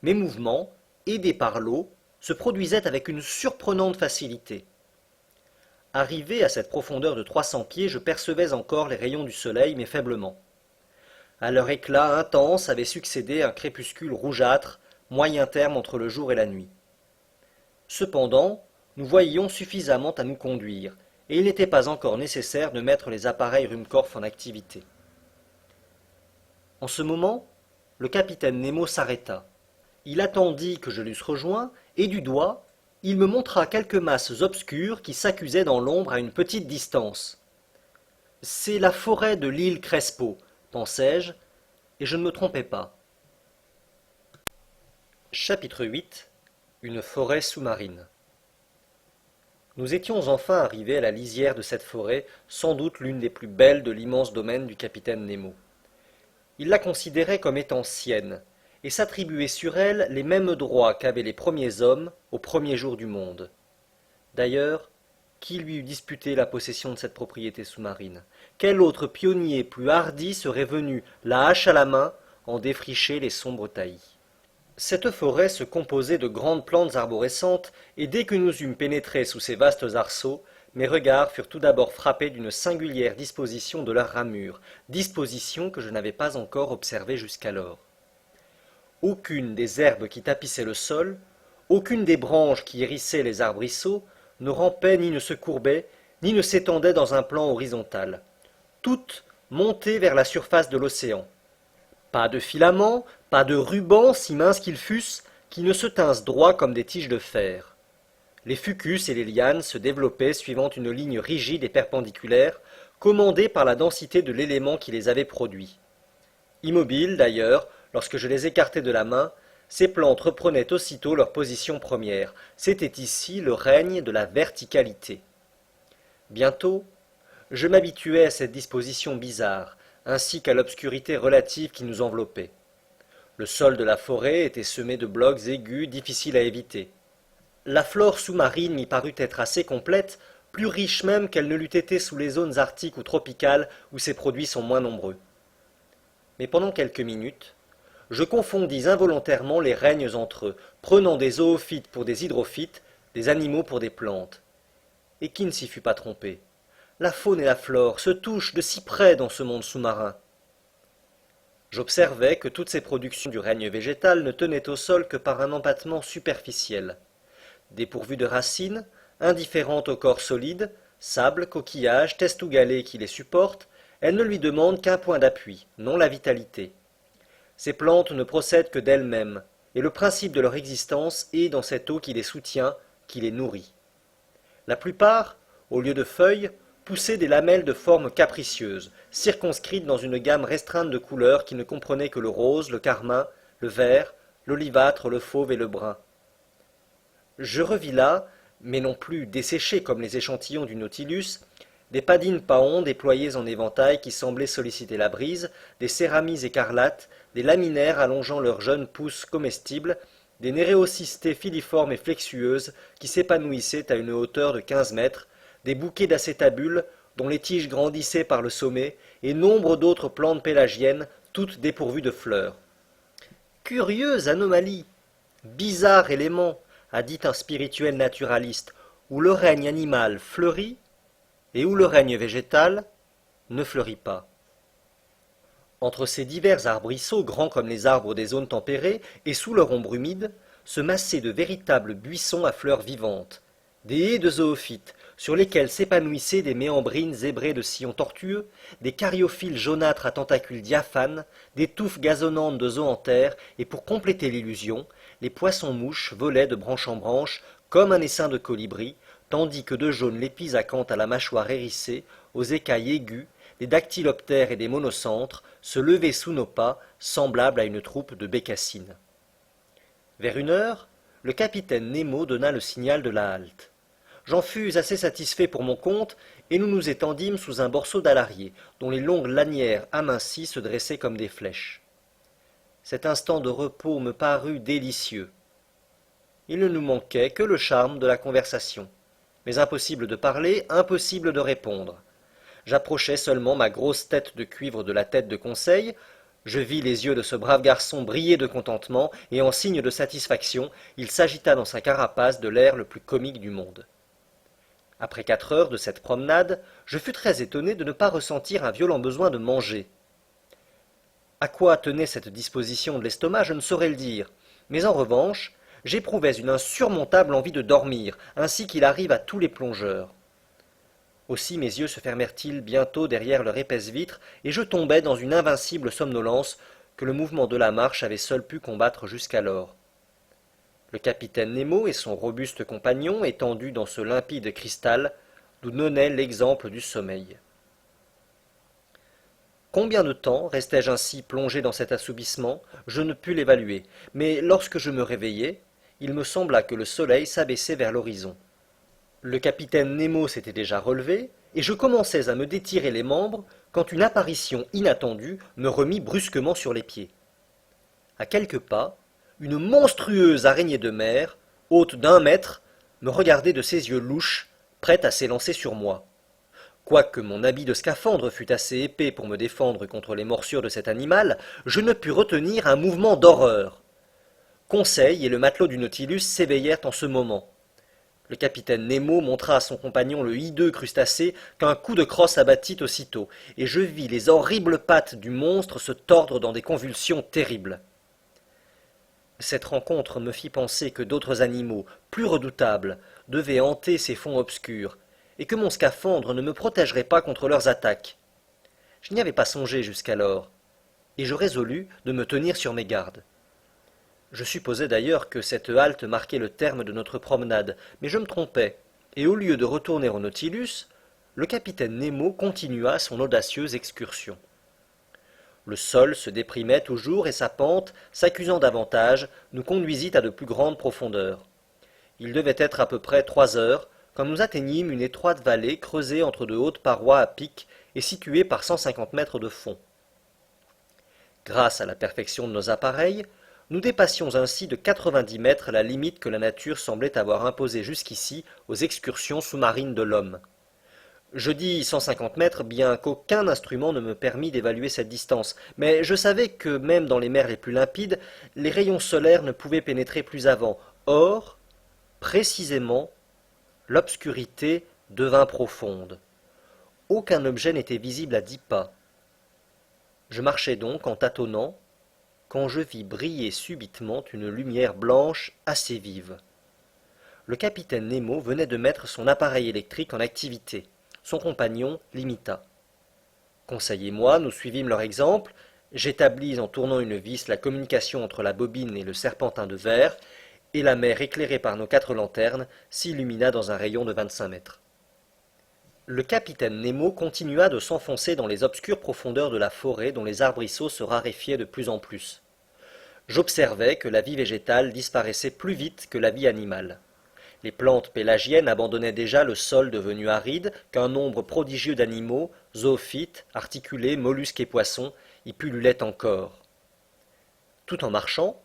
Mes mouvements, aidés par l'eau, se produisaient avec une surprenante facilité. Arrivé à cette profondeur de 300 pieds, je percevais encore les rayons du soleil, mais faiblement. À leur éclat intense avait succédé un crépuscule rougeâtre, moyen terme entre le jour et la nuit. Cependant, nous voyions suffisamment à nous conduire, et il n'était pas encore nécessaire de mettre les appareils Ruhmkorff en activité. En ce moment, le capitaine Nemo s'arrêta. Il attendit que je l'eusse rejoint, et du doigt, il me montra quelques masses obscures qui s'accusaient dans l'ombre à une petite distance. C'est la forêt de l'île Crespo, pensai-je, et je ne me trompais pas. Chapitre 8. Une forêt sous-marine. Nous étions enfin arrivés à la lisière de cette forêt, sans doute l'une des plus belles de l'immense domaine du capitaine Nemo. Il la considérait comme étant sienne, et s'attribuait sur elle les mêmes droits qu'avaient les premiers hommes au premier jour du monde. D'ailleurs, qui lui eût disputé la possession de cette propriété sous-marine? Quel autre pionnier plus hardi serait venu, la hache à la main, en défricher les sombres taillis? Cette forêt se composait de grandes plantes arborescentes, et dès que nous eûmes pénétré sous ces vastes arceaux, mes regards furent tout d'abord frappés d'une singulière disposition de leurs ramures, disposition que je n'avais pas encore observée jusqu'alors. Aucune des herbes qui tapissaient le sol, aucune des branches qui hérissaient les arbrisseaux, ne rampait ni ne se courbait, ni ne s'étendait dans un plan horizontal. Toutes montaient vers la surface de l'océan. Pas de filaments, pas de rubans, si minces qu'ils fussent, qui ne se tinssent droits comme des tiges de fer. Les fucus et les lianes se développaient suivant une ligne rigide et perpendiculaire, commandée par la densité de l'élément qui les avait produits. Immobiles, d'ailleurs, lorsque je les écartais de la main, ces plantes reprenaient aussitôt leur position première. C'était ici le règne de la verticalité. Bientôt, je m'habituai à cette disposition bizarre, ainsi qu'à l'obscurité relative qui nous enveloppait. Le sol de la forêt était semé de blocs aigus difficiles à éviter. La flore sous-marine m'y parut être assez complète, plus riche même qu'elle ne l'eût été sous les zones arctiques ou tropicales où ces produits sont moins nombreux. Mais pendant quelques minutes, je confondis involontairement les règnes entre eux, prenant des zoophytes pour des hydrophytes, des animaux pour des plantes. Et qui ne s'y fut pas trompé? La faune et la flore se touchent de si près dans ce monde sous-marin. J'observai que toutes ces productions du règne végétal ne tenaient au sol que par un empattement superficiel. Dépourvues de racines, indifférentes au corps solide, sable, coquillage, test ou galets qui les supportent, elles ne lui demandent qu'un point d'appui, non la vitalité. Ces plantes ne procèdent que d'elles-mêmes, et le principe de leur existence est dans cette eau qui les soutient, qui les nourrit. La plupart, au lieu de feuilles, poussaient des lamelles de forme capricieuse, circonscrites dans une gamme restreinte de couleurs qui ne comprenait que le rose, le carmin, le vert, l'olivâtre, le fauve et le brun. Je revis là, mais non plus desséchés comme les échantillons du Nautilus, des padines paons déployées en éventail qui semblaient solliciter la brise, des céramies écarlates, des laminaires allongeant leurs jeunes pousses comestibles, des néréocystées filiformes et flexueuses qui s'épanouissaient à une hauteur de 15 mètres, des bouquets d'acétabules dont les tiges grandissaient par le sommet, et nombre d'autres plantes pélagiennes, toutes dépourvues de fleurs. Curieuse anomalie! Bizarre élément! A dit un spirituel naturaliste, où le règne animal fleurit et où le règne végétal ne fleurit pas. Entre ces divers arbrisseaux grands comme les arbres des zones tempérées et sous leur ombre humide, se massaient de véritables buissons à fleurs vivantes, des haies de zoophytes, sur lesquelles s'épanouissaient des méandrines zébrées de sillons tortueux, des cariophyles jaunâtres à tentacules diaphanes, des touffes gazonnantes de zoanthères, et pour compléter l'illusion, les poissons-mouches volaient de branche en branche comme un essaim de colibri, tandis que de jaunes lépis acanthes à la mâchoire hérissée, aux écailles aiguës, des dactyloptères et des monocentres se levaient sous nos pas, semblables à une troupe de bécassines. Vers 1 heure, le capitaine Nemo donna le signal de la halte. J'en fus assez satisfait pour mon compte, et nous nous étendîmes sous un borceau d'alarier, dont les longues lanières amincies se dressaient comme des flèches. Cet instant de repos me parut délicieux. Il ne nous manquait que le charme de la conversation, mais impossible de parler, impossible de répondre. J'approchai seulement ma grosse tête de cuivre de la tête de Conseil, je vis les yeux de ce brave garçon briller de contentement, et en signe de satisfaction, il s'agita dans sa carapace de l'air le plus comique du monde. Après 4 heures de cette promenade, je fus très étonné de ne pas ressentir un violent besoin de manger. À quoi tenait cette disposition de l'estomac, je ne saurais le dire, mais en revanche, j'éprouvais une insurmontable envie de dormir, ainsi qu'il arrive à tous les plongeurs. Aussi mes yeux se fermèrent-ils bientôt derrière leur épaisse vitre, et je tombai dans une invincible somnolence que le mouvement de la marche avait seul pu combattre jusqu'alors. Le capitaine Nemo et son robuste compagnon, étendus dans ce limpide cristal, nous donnaient l'exemple du sommeil. Combien de temps restai-je ainsi plongé dans cet assoupissement, je ne pus l'évaluer, mais lorsque je me réveillai, il me sembla que le soleil s'abaissait vers l'horizon. Le capitaine Nemo s'était déjà relevé, et je commençais à me détirer les membres quand une apparition inattendue me remit brusquement sur les pieds. À quelques pas, une monstrueuse araignée de mer, haute d'1 mètre, me regardait de ses yeux louches, prête à s'élancer sur moi. Quoique mon habit de scaphandre fût assez épais pour me défendre contre les morsures de cet animal, je ne pus retenir un mouvement d'horreur. Conseil et le matelot du Nautilus s'éveillèrent en ce moment. Le capitaine Nemo montra à son compagnon le hideux crustacé qu'un coup de crosse abattit aussitôt, et je vis les horribles pattes du monstre se tordre dans des convulsions terribles. Cette rencontre me fit penser que d'autres animaux, plus redoutables, devaient hanter ces fonds obscurs, et que mon scaphandre ne me protégerait pas contre leurs attaques. Je n'y avais pas songé jusqu'alors, et je résolus de me tenir sur mes gardes. Je supposais d'ailleurs que cette halte marquait le terme de notre promenade, mais je me trompais, et au lieu de retourner au Nautilus, le capitaine Nemo continua son audacieuse excursion. Le sol se déprimait toujours et sa pente, s'accusant davantage, nous conduisit à de plus grandes profondeurs. Il devait être à peu près 3 heures quand nous atteignîmes une étroite vallée creusée entre de hautes parois à pic et située par 150 mètres de fond. Grâce à la perfection de nos appareils, nous dépassions ainsi de 90 mètres la limite que la nature semblait avoir imposée jusqu'ici aux excursions sous-marines de l'homme. Je dis 150 mètres, bien qu'aucun instrument ne me permît d'évaluer cette distance, mais je savais que même dans les mers les plus limpides, les rayons solaires ne pouvaient pénétrer plus avant. Or, précisément, l'obscurité devint profonde. Aucun objet n'était visible à 10 pas. Je marchais donc en tâtonnant, quand je vis briller subitement une lumière blanche assez vive. Le capitaine Nemo venait de mettre son appareil électrique en activité. Son compagnon l'imita. Conseil et moi, nous suivîmes leur exemple. J'établis en tournant une vis la communication entre la bobine et le serpentin de verre, et la mer éclairée par nos 4 lanternes s'illumina dans un rayon de 25 mètres. Le capitaine Nemo continua de s'enfoncer dans les obscures profondeurs de la forêt dont les arbrisseaux se raréfiaient de plus en plus. J'observai que la vie végétale disparaissait plus vite que la vie animale. Les plantes pélagiennes abandonnaient déjà le sol devenu aride qu'un nombre prodigieux d'animaux, zoophytes, articulés, mollusques et poissons, y pullulaient encore. Tout en marchant,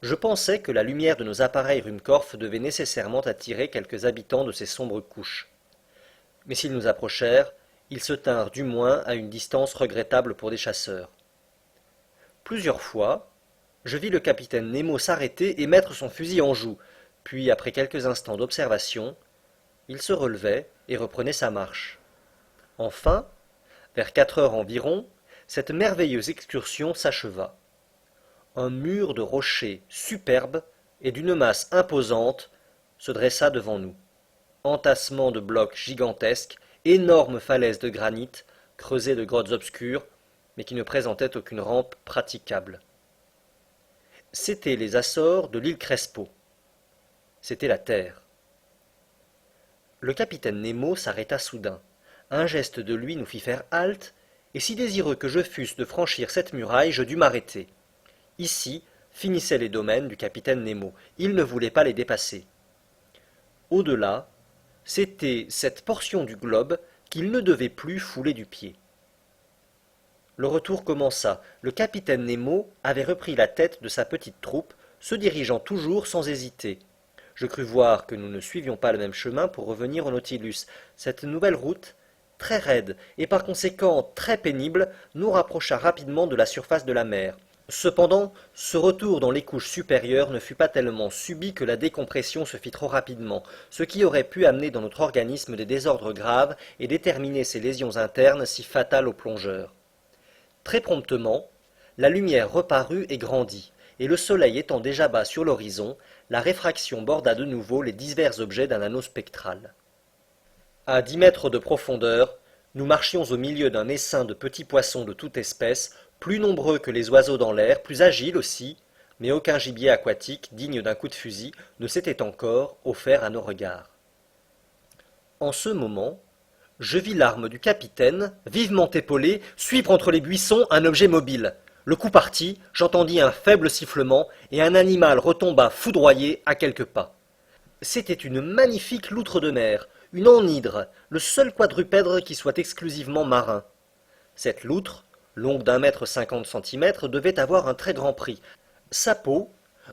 je pensais que la lumière de nos appareils Ruhmkorff devait nécessairement attirer quelques habitants de ces sombres couches. Mais s'ils nous approchèrent, ils se tinrent du moins à une distance regrettable pour des chasseurs. Plusieurs fois, je vis le capitaine Nemo s'arrêter et mettre son fusil en joue, puis, après quelques instants d'observation, il se relevait et reprenait sa marche. Enfin, vers 4 heures environ, cette merveilleuse excursion s'acheva. Un mur de rochers superbes et d'une masse imposante se dressa devant nous. Entassement de blocs gigantesques, énormes falaises de granit, creusées de grottes obscures, mais qui ne présentaient aucune rampe praticable. C'étaient les Açores de l'île Crespo. C'était la terre. Le capitaine Nemo s'arrêta soudain. Un geste de lui nous fit faire halte, et si désireux que je fusse de franchir cette muraille, je dus m'arrêter. Ici finissaient les domaines du capitaine Nemo. Il ne voulait pas les dépasser. Au-delà, c'était cette portion du globe qu'il ne devait plus fouler du pied. Le retour commença. Le capitaine Nemo avait repris la tête de sa petite troupe, se dirigeant toujours sans hésiter. Je crus voir que nous ne suivions pas le même chemin pour revenir au Nautilus. Cette nouvelle route, très raide et par conséquent très pénible, nous rapprocha rapidement de la surface de la mer. Cependant, ce retour dans les couches supérieures ne fut pas tellement subit que la décompression se fit trop rapidement, ce qui aurait pu amener dans notre organisme des désordres graves et déterminer ces lésions internes si fatales aux plongeurs. Très promptement, la lumière reparut et grandit, et le soleil étant déjà bas sur l'horizon, la réfraction borda de nouveau les divers objets d'un anneau spectral. À 10 mètres de profondeur, nous marchions au milieu d'un essaim de petits poissons de toute espèce, plus nombreux que les oiseaux dans l'air, plus agiles aussi, mais aucun gibier aquatique, digne d'un coup de fusil, ne s'était encore offert à nos regards. En ce moment, je vis l'arme du capitaine, vivement épaulée, suivre entre les buissons un objet mobile. Le coup partit, j'entendis un faible sifflement, et un animal retomba foudroyé à quelques pas. C'était une magnifique loutre de mer, une anhydre, le seul quadrupède qui soit exclusivement marin. Cette loutre, longue d'1 m 50 cm, devait avoir un très grand prix. Sa peau,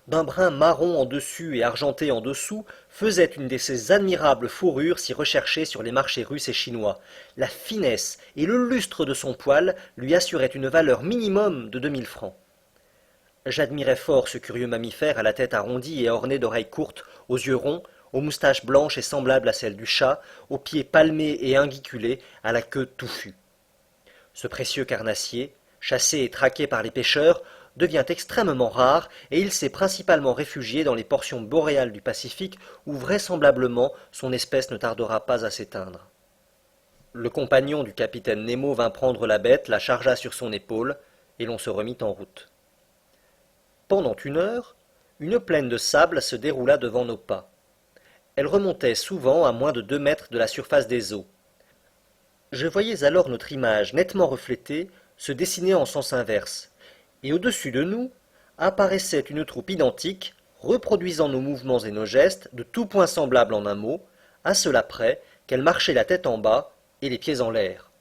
d'un brun marron en dessus et argenté en dessous, faisait une de ces admirables fourrures si recherchées sur les marchés russes et chinois. La finesse et le lustre de son poil lui assuraient une valeur minimum de 2 000 francs. J'admirais fort ce curieux mammifère à la tête arrondie et ornée d'oreilles courtes, aux yeux ronds, aux moustaches blanches et semblables à celles du chat, aux pieds palmés et inguiculés, à la queue touffue. Ce précieux carnassier, chassé et traqué par les pêcheurs, devient extrêmement rare et il s'est principalement réfugié dans les portions boréales du Pacifique où vraisemblablement son espèce ne tardera pas à s'éteindre. Le compagnon du capitaine Nemo vint prendre la bête, la chargea sur son épaule et l'on se remit en route. Pendant 1 heure, une plaine de sable se déroula devant nos pas. Elle remontait souvent à moins de 2 mètres de la surface des eaux. Je voyais alors notre image nettement reflétée se dessiner en sens inverse, et au-dessus de nous apparaissait une troupe identique, reproduisant nos mouvements et nos gestes, de tout point semblable en un mot, à cela près qu'elle marchait la tête en bas et les pieds en l'air.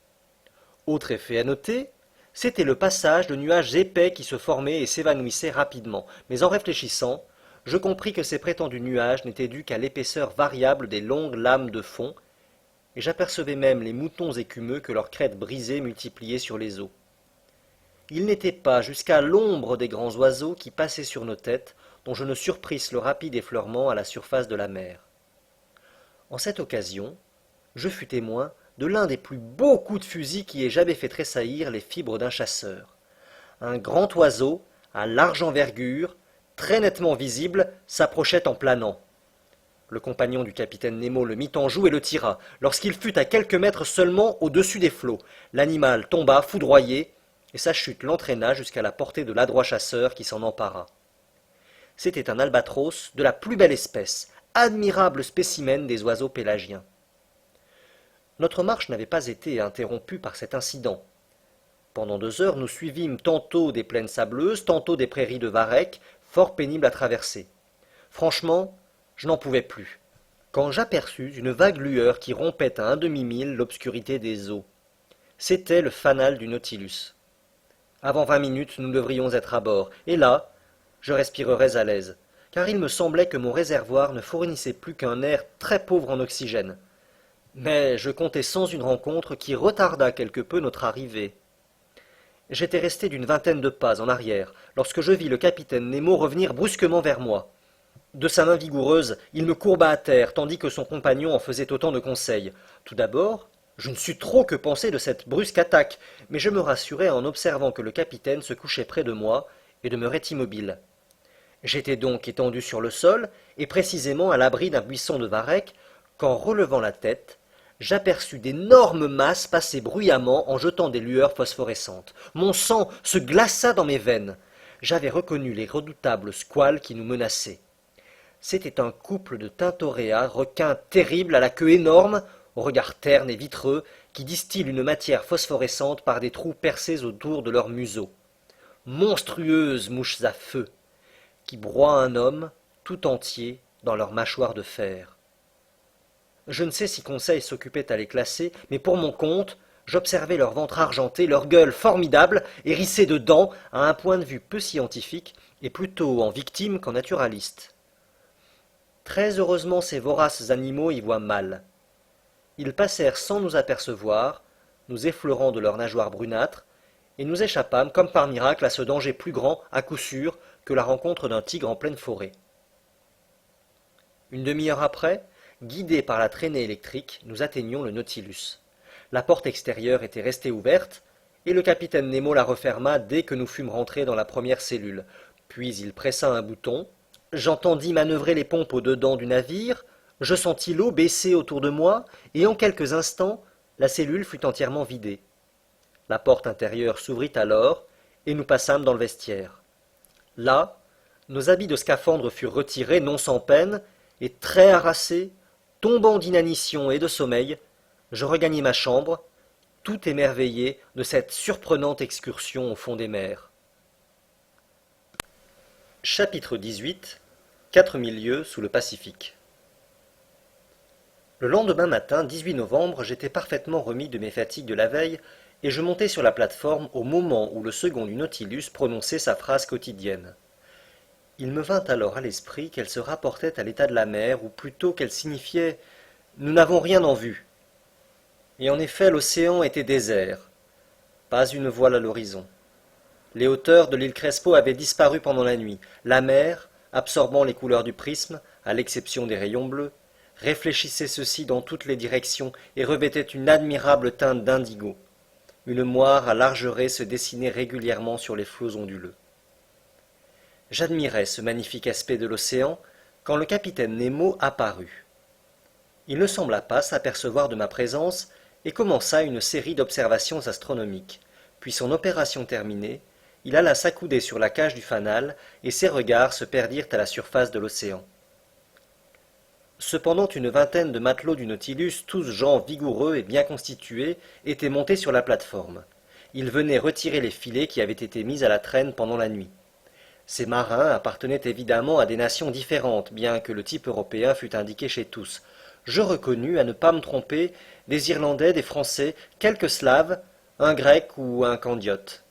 Autre effet à noter, c'était le passage de nuages épais qui se formaient et s'évanouissaient rapidement, mais en réfléchissant, je compris que ces prétendus nuages n'étaient dus qu'à l'épaisseur variable des longues lames de fond, et j'apercevais même les moutons écumeux que leurs crêtes brisées multipliaient sur les eaux. Il n'était pas jusqu'à l'ombre des grands oiseaux qui passaient sur nos têtes, dont je ne surprisse le rapide effleurement à la surface de la mer. En cette occasion, je fus témoin de l'un des plus beaux coups de fusil qui ait jamais fait tressaillir les fibres d'un chasseur. Un grand oiseau, à large envergure, très nettement visible, s'approchait en planant. Le compagnon du capitaine Nemo le mit en joue et le tira. Lorsqu'il fut à quelques mètres seulement au-dessus des flots, l'animal tomba foudroyé, et sa chute l'entraîna jusqu'à la portée de l'adroit chasseur qui s'en empara. C'était un albatros de la plus belle espèce, admirable spécimen des oiseaux pélagiens. Notre marche n'avait pas été interrompue par cet incident. Pendant 2 heures, nous suivîmes tantôt des plaines sableuses, tantôt des prairies de varech, fort pénibles à traverser. Franchement, je n'en pouvais plus, quand j'aperçus une vague lueur qui rompait à un demi-mille l'obscurité des eaux. C'était le fanal du Nautilus. Avant 20 minutes, nous devrions être à bord, et là, je respirerais à l'aise, car il me semblait que mon réservoir ne fournissait plus qu'un air très pauvre en oxygène. Mais je comptais sans une rencontre qui retarda quelque peu notre arrivée. J'étais resté d'une vingtaine de pas en arrière, lorsque je vis le capitaine Nemo revenir brusquement vers moi. De sa main vigoureuse, il me courba à terre, tandis que son compagnon en faisait autant de conseils. Tout d'abord, je ne sus trop que penser de cette brusque attaque, mais je me rassurai en observant que le capitaine se couchait près de moi et demeurait immobile. J'étais donc étendu sur le sol, et précisément à l'abri d'un buisson de varech, quand, relevant la tête, j'aperçus d'énormes masses passer bruyamment en jetant des lueurs phosphorescentes. Mon sang se glaça dans mes veines. J'avais reconnu les redoutables squales qui nous menaçaient. C'était un couple de tintoréas, requins terribles à la queue énorme, au regard terne et vitreux, qui distillent une matière phosphorescente par des trous percés autour de leur museau. Monstrueuses mouches à feu, qui broient un homme tout entier dans leur mâchoire de fer. Je ne sais si Conseil s'occupait à les classer, mais pour mon compte, j'observais leur ventre argenté, leur gueule formidable, hérissée de dents, à un point de vue peu scientifique, et plutôt en victime qu'en naturaliste. Très heureusement ces voraces animaux y voient mal. Ils passèrent sans nous apercevoir, nous effleurant de leurs nageoires brunâtres, et nous échappâmes comme par miracle à ce danger plus grand, à coup sûr, que la rencontre d'un tigre en pleine forêt. Une demi-heure après, guidés par la traînée électrique, nous atteignions le Nautilus. La porte extérieure était restée ouverte, et le capitaine Nemo la referma dès que nous fûmes rentrés dans la première cellule. Puis il pressa un bouton, j'entendis manœuvrer les pompes au dedans du navire, Je sentis l'eau baisser autour de moi, et en quelques instants, la cellule fut entièrement vidée. La porte intérieure s'ouvrit alors, et nous passâmes dans le vestiaire. Là, nos habits de scaphandre furent retirés, non sans peine, et très harassé, tombant d'inanition et de sommeil, je regagnai ma chambre, tout émerveillé de cette surprenante excursion au fond des mers. Chapitre 18 4000 lieues sous le Pacifique. Le lendemain matin, 18 novembre, j'étais parfaitement remis de mes fatigues de la veille, et je montai sur la plate-forme au moment où le second du Nautilus prononçait sa phrase quotidienne. Il me vint alors à l'esprit qu'elle se rapportait à l'état de la mer, ou plutôt qu'elle signifiait « Nous n'avons rien en vue ». Et en effet, l'océan était désert. Pas une voile à l'horizon. Les hauteurs de l'île Crespo avaient disparu pendant la nuit. La mer, absorbant les couleurs du prisme, à l'exception des rayons bleus, réfléchissait ceux-ci dans toutes les directions et revêtait une admirable teinte d'indigo. Une moire à larges raies se dessinait régulièrement sur les flots onduleux. J'admirais ce magnifique aspect de l'océan quand le capitaine Nemo apparut. Il ne sembla pas s'apercevoir de ma présence et commença une série d'observations astronomiques. Puis son opération terminée, il alla s'accouder sur la cage du fanal et ses regards se perdirent à la surface de l'océan. Cependant, une vingtaine de matelots du Nautilus, tous gens vigoureux et bien constitués, étaient montés sur la plate-forme. Ils venaient retirer les filets qui avaient été mis à la traîne pendant la nuit. Ces marins appartenaient évidemment à des nations différentes, bien que le type européen fût indiqué chez tous. Je reconnus, à ne pas me tromper, des Irlandais, des Français, quelques Slaves, un Grec ou un Candiote.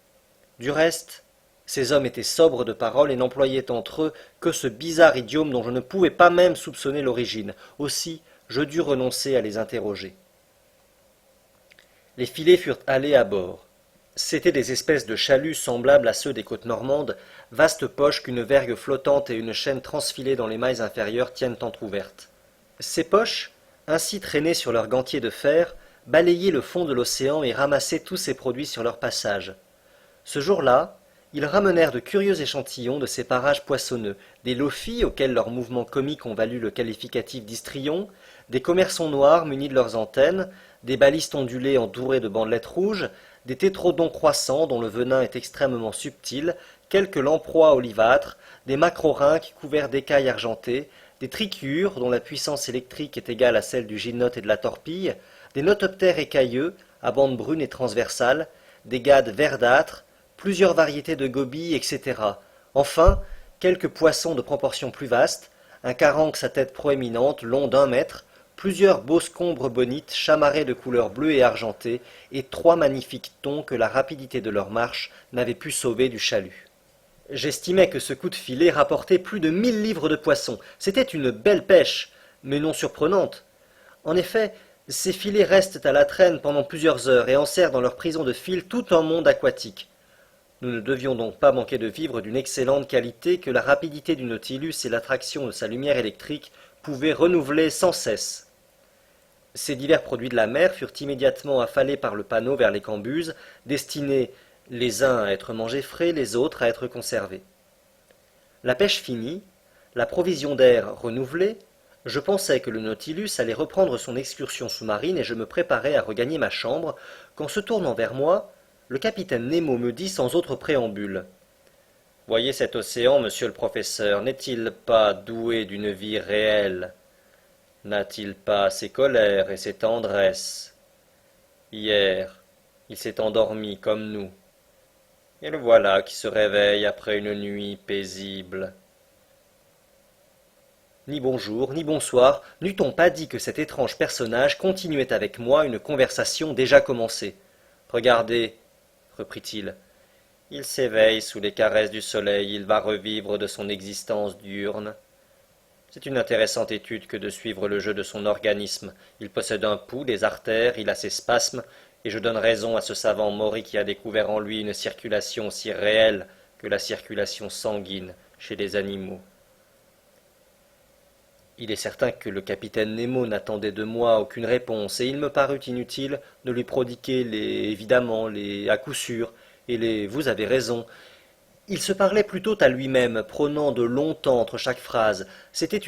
Du reste, ces hommes étaient sobres de parole et n'employaient entre eux que ce bizarre idiome dont je ne pouvais pas même soupçonner l'origine. Aussi, je dus renoncer à les interroger. Les filets furent halés à bord. C'étaient des espèces de chaluts semblables à ceux des côtes normandes, vastes poches qu'une vergue flottante et une chaîne transfilée dans les mailles inférieures tiennent entr'ouvertes. Ces poches, ainsi traînées sur leurs gantiers de fer, balayaient le fond de l'océan et ramassaient tous ces produits sur leur passage. Ce jour-là, ils ramenèrent de curieux échantillons de ces parages poissonneux, des lophies auxquels leurs mouvements comiques ont valu le qualificatif d'histrions, des commerçons noirs munis de leurs antennes, des balistes ondulés entourés de bandelettes rouges, des tétrodons croissants dont le venin est extrêmement subtil, quelques lamproies olivâtres, des macrorhinques couverts d'écailles argentées, des trichiures dont la puissance électrique est égale à celle du gymnote et de la torpille, des notoptères écailleux à bandes brunes et transversales, des gades verdâtres, plusieurs variétés de gobies, etc. Enfin, quelques poissons de proportions plus vastes, un caranx à tête proéminente, long d'1 mètre, plusieurs beaux scombres bonites chamarrés de couleur bleue et argentée, et 3 magnifiques thons que la rapidité de leur marche n'avait pu sauver du chalut. J'estimais que ce coup de filet rapportait plus de 1000 livres de poissons. C'était une belle pêche, mais non surprenante. En effet, ces filets restent à la traîne pendant plusieurs heures et enserrent dans leur prison de fil tout un monde aquatique. Nous ne devions donc pas manquer de vivres d'une excellente qualité que la rapidité du Nautilus et l'attraction de sa lumière électrique pouvaient renouveler sans cesse. Ces divers produits de la mer furent immédiatement affalés par le panneau vers les cambuses, destinés les uns à être mangés frais, les autres à être conservés. La pêche finie, la provision d'air renouvelée, je pensais que le Nautilus allait reprendre son excursion sous-marine et je me préparais à regagner ma chambre, quand se tournant vers moi, le capitaine Nemo me dit sans autre préambule. « Voyez cet océan, monsieur le professeur, n'est-il pas doué d'une vie réelle ? N'a-t-il pas ses colères et ses tendresses ? Hier, il s'est endormi comme nous. Et le voilà qui se réveille après une nuit paisible. » Ni bonjour, ni bonsoir, n'eût-on pas dit que cet étrange personnage continuait avec moi une conversation déjà commencée. « Regardez, reprit-il, il s'éveille sous les caresses du soleil, il va revivre de son existence diurne. C'est une intéressante étude que de suivre le jeu de son organisme. Il possède un pouls, des artères, il a ses spasmes, et je donne raison à ce savant Maury qui a découvert en lui une circulation aussi réelle que la circulation sanguine chez les animaux. Il est certain que le capitaine Nemo n'attendait de moi aucune réponse, et il me parut inutile de lui prodiguer évidemment, à coup sûr, et vous avez raison. Il se parlait plutôt à lui-même, prenant de longs temps entre chaque phrase. C'était une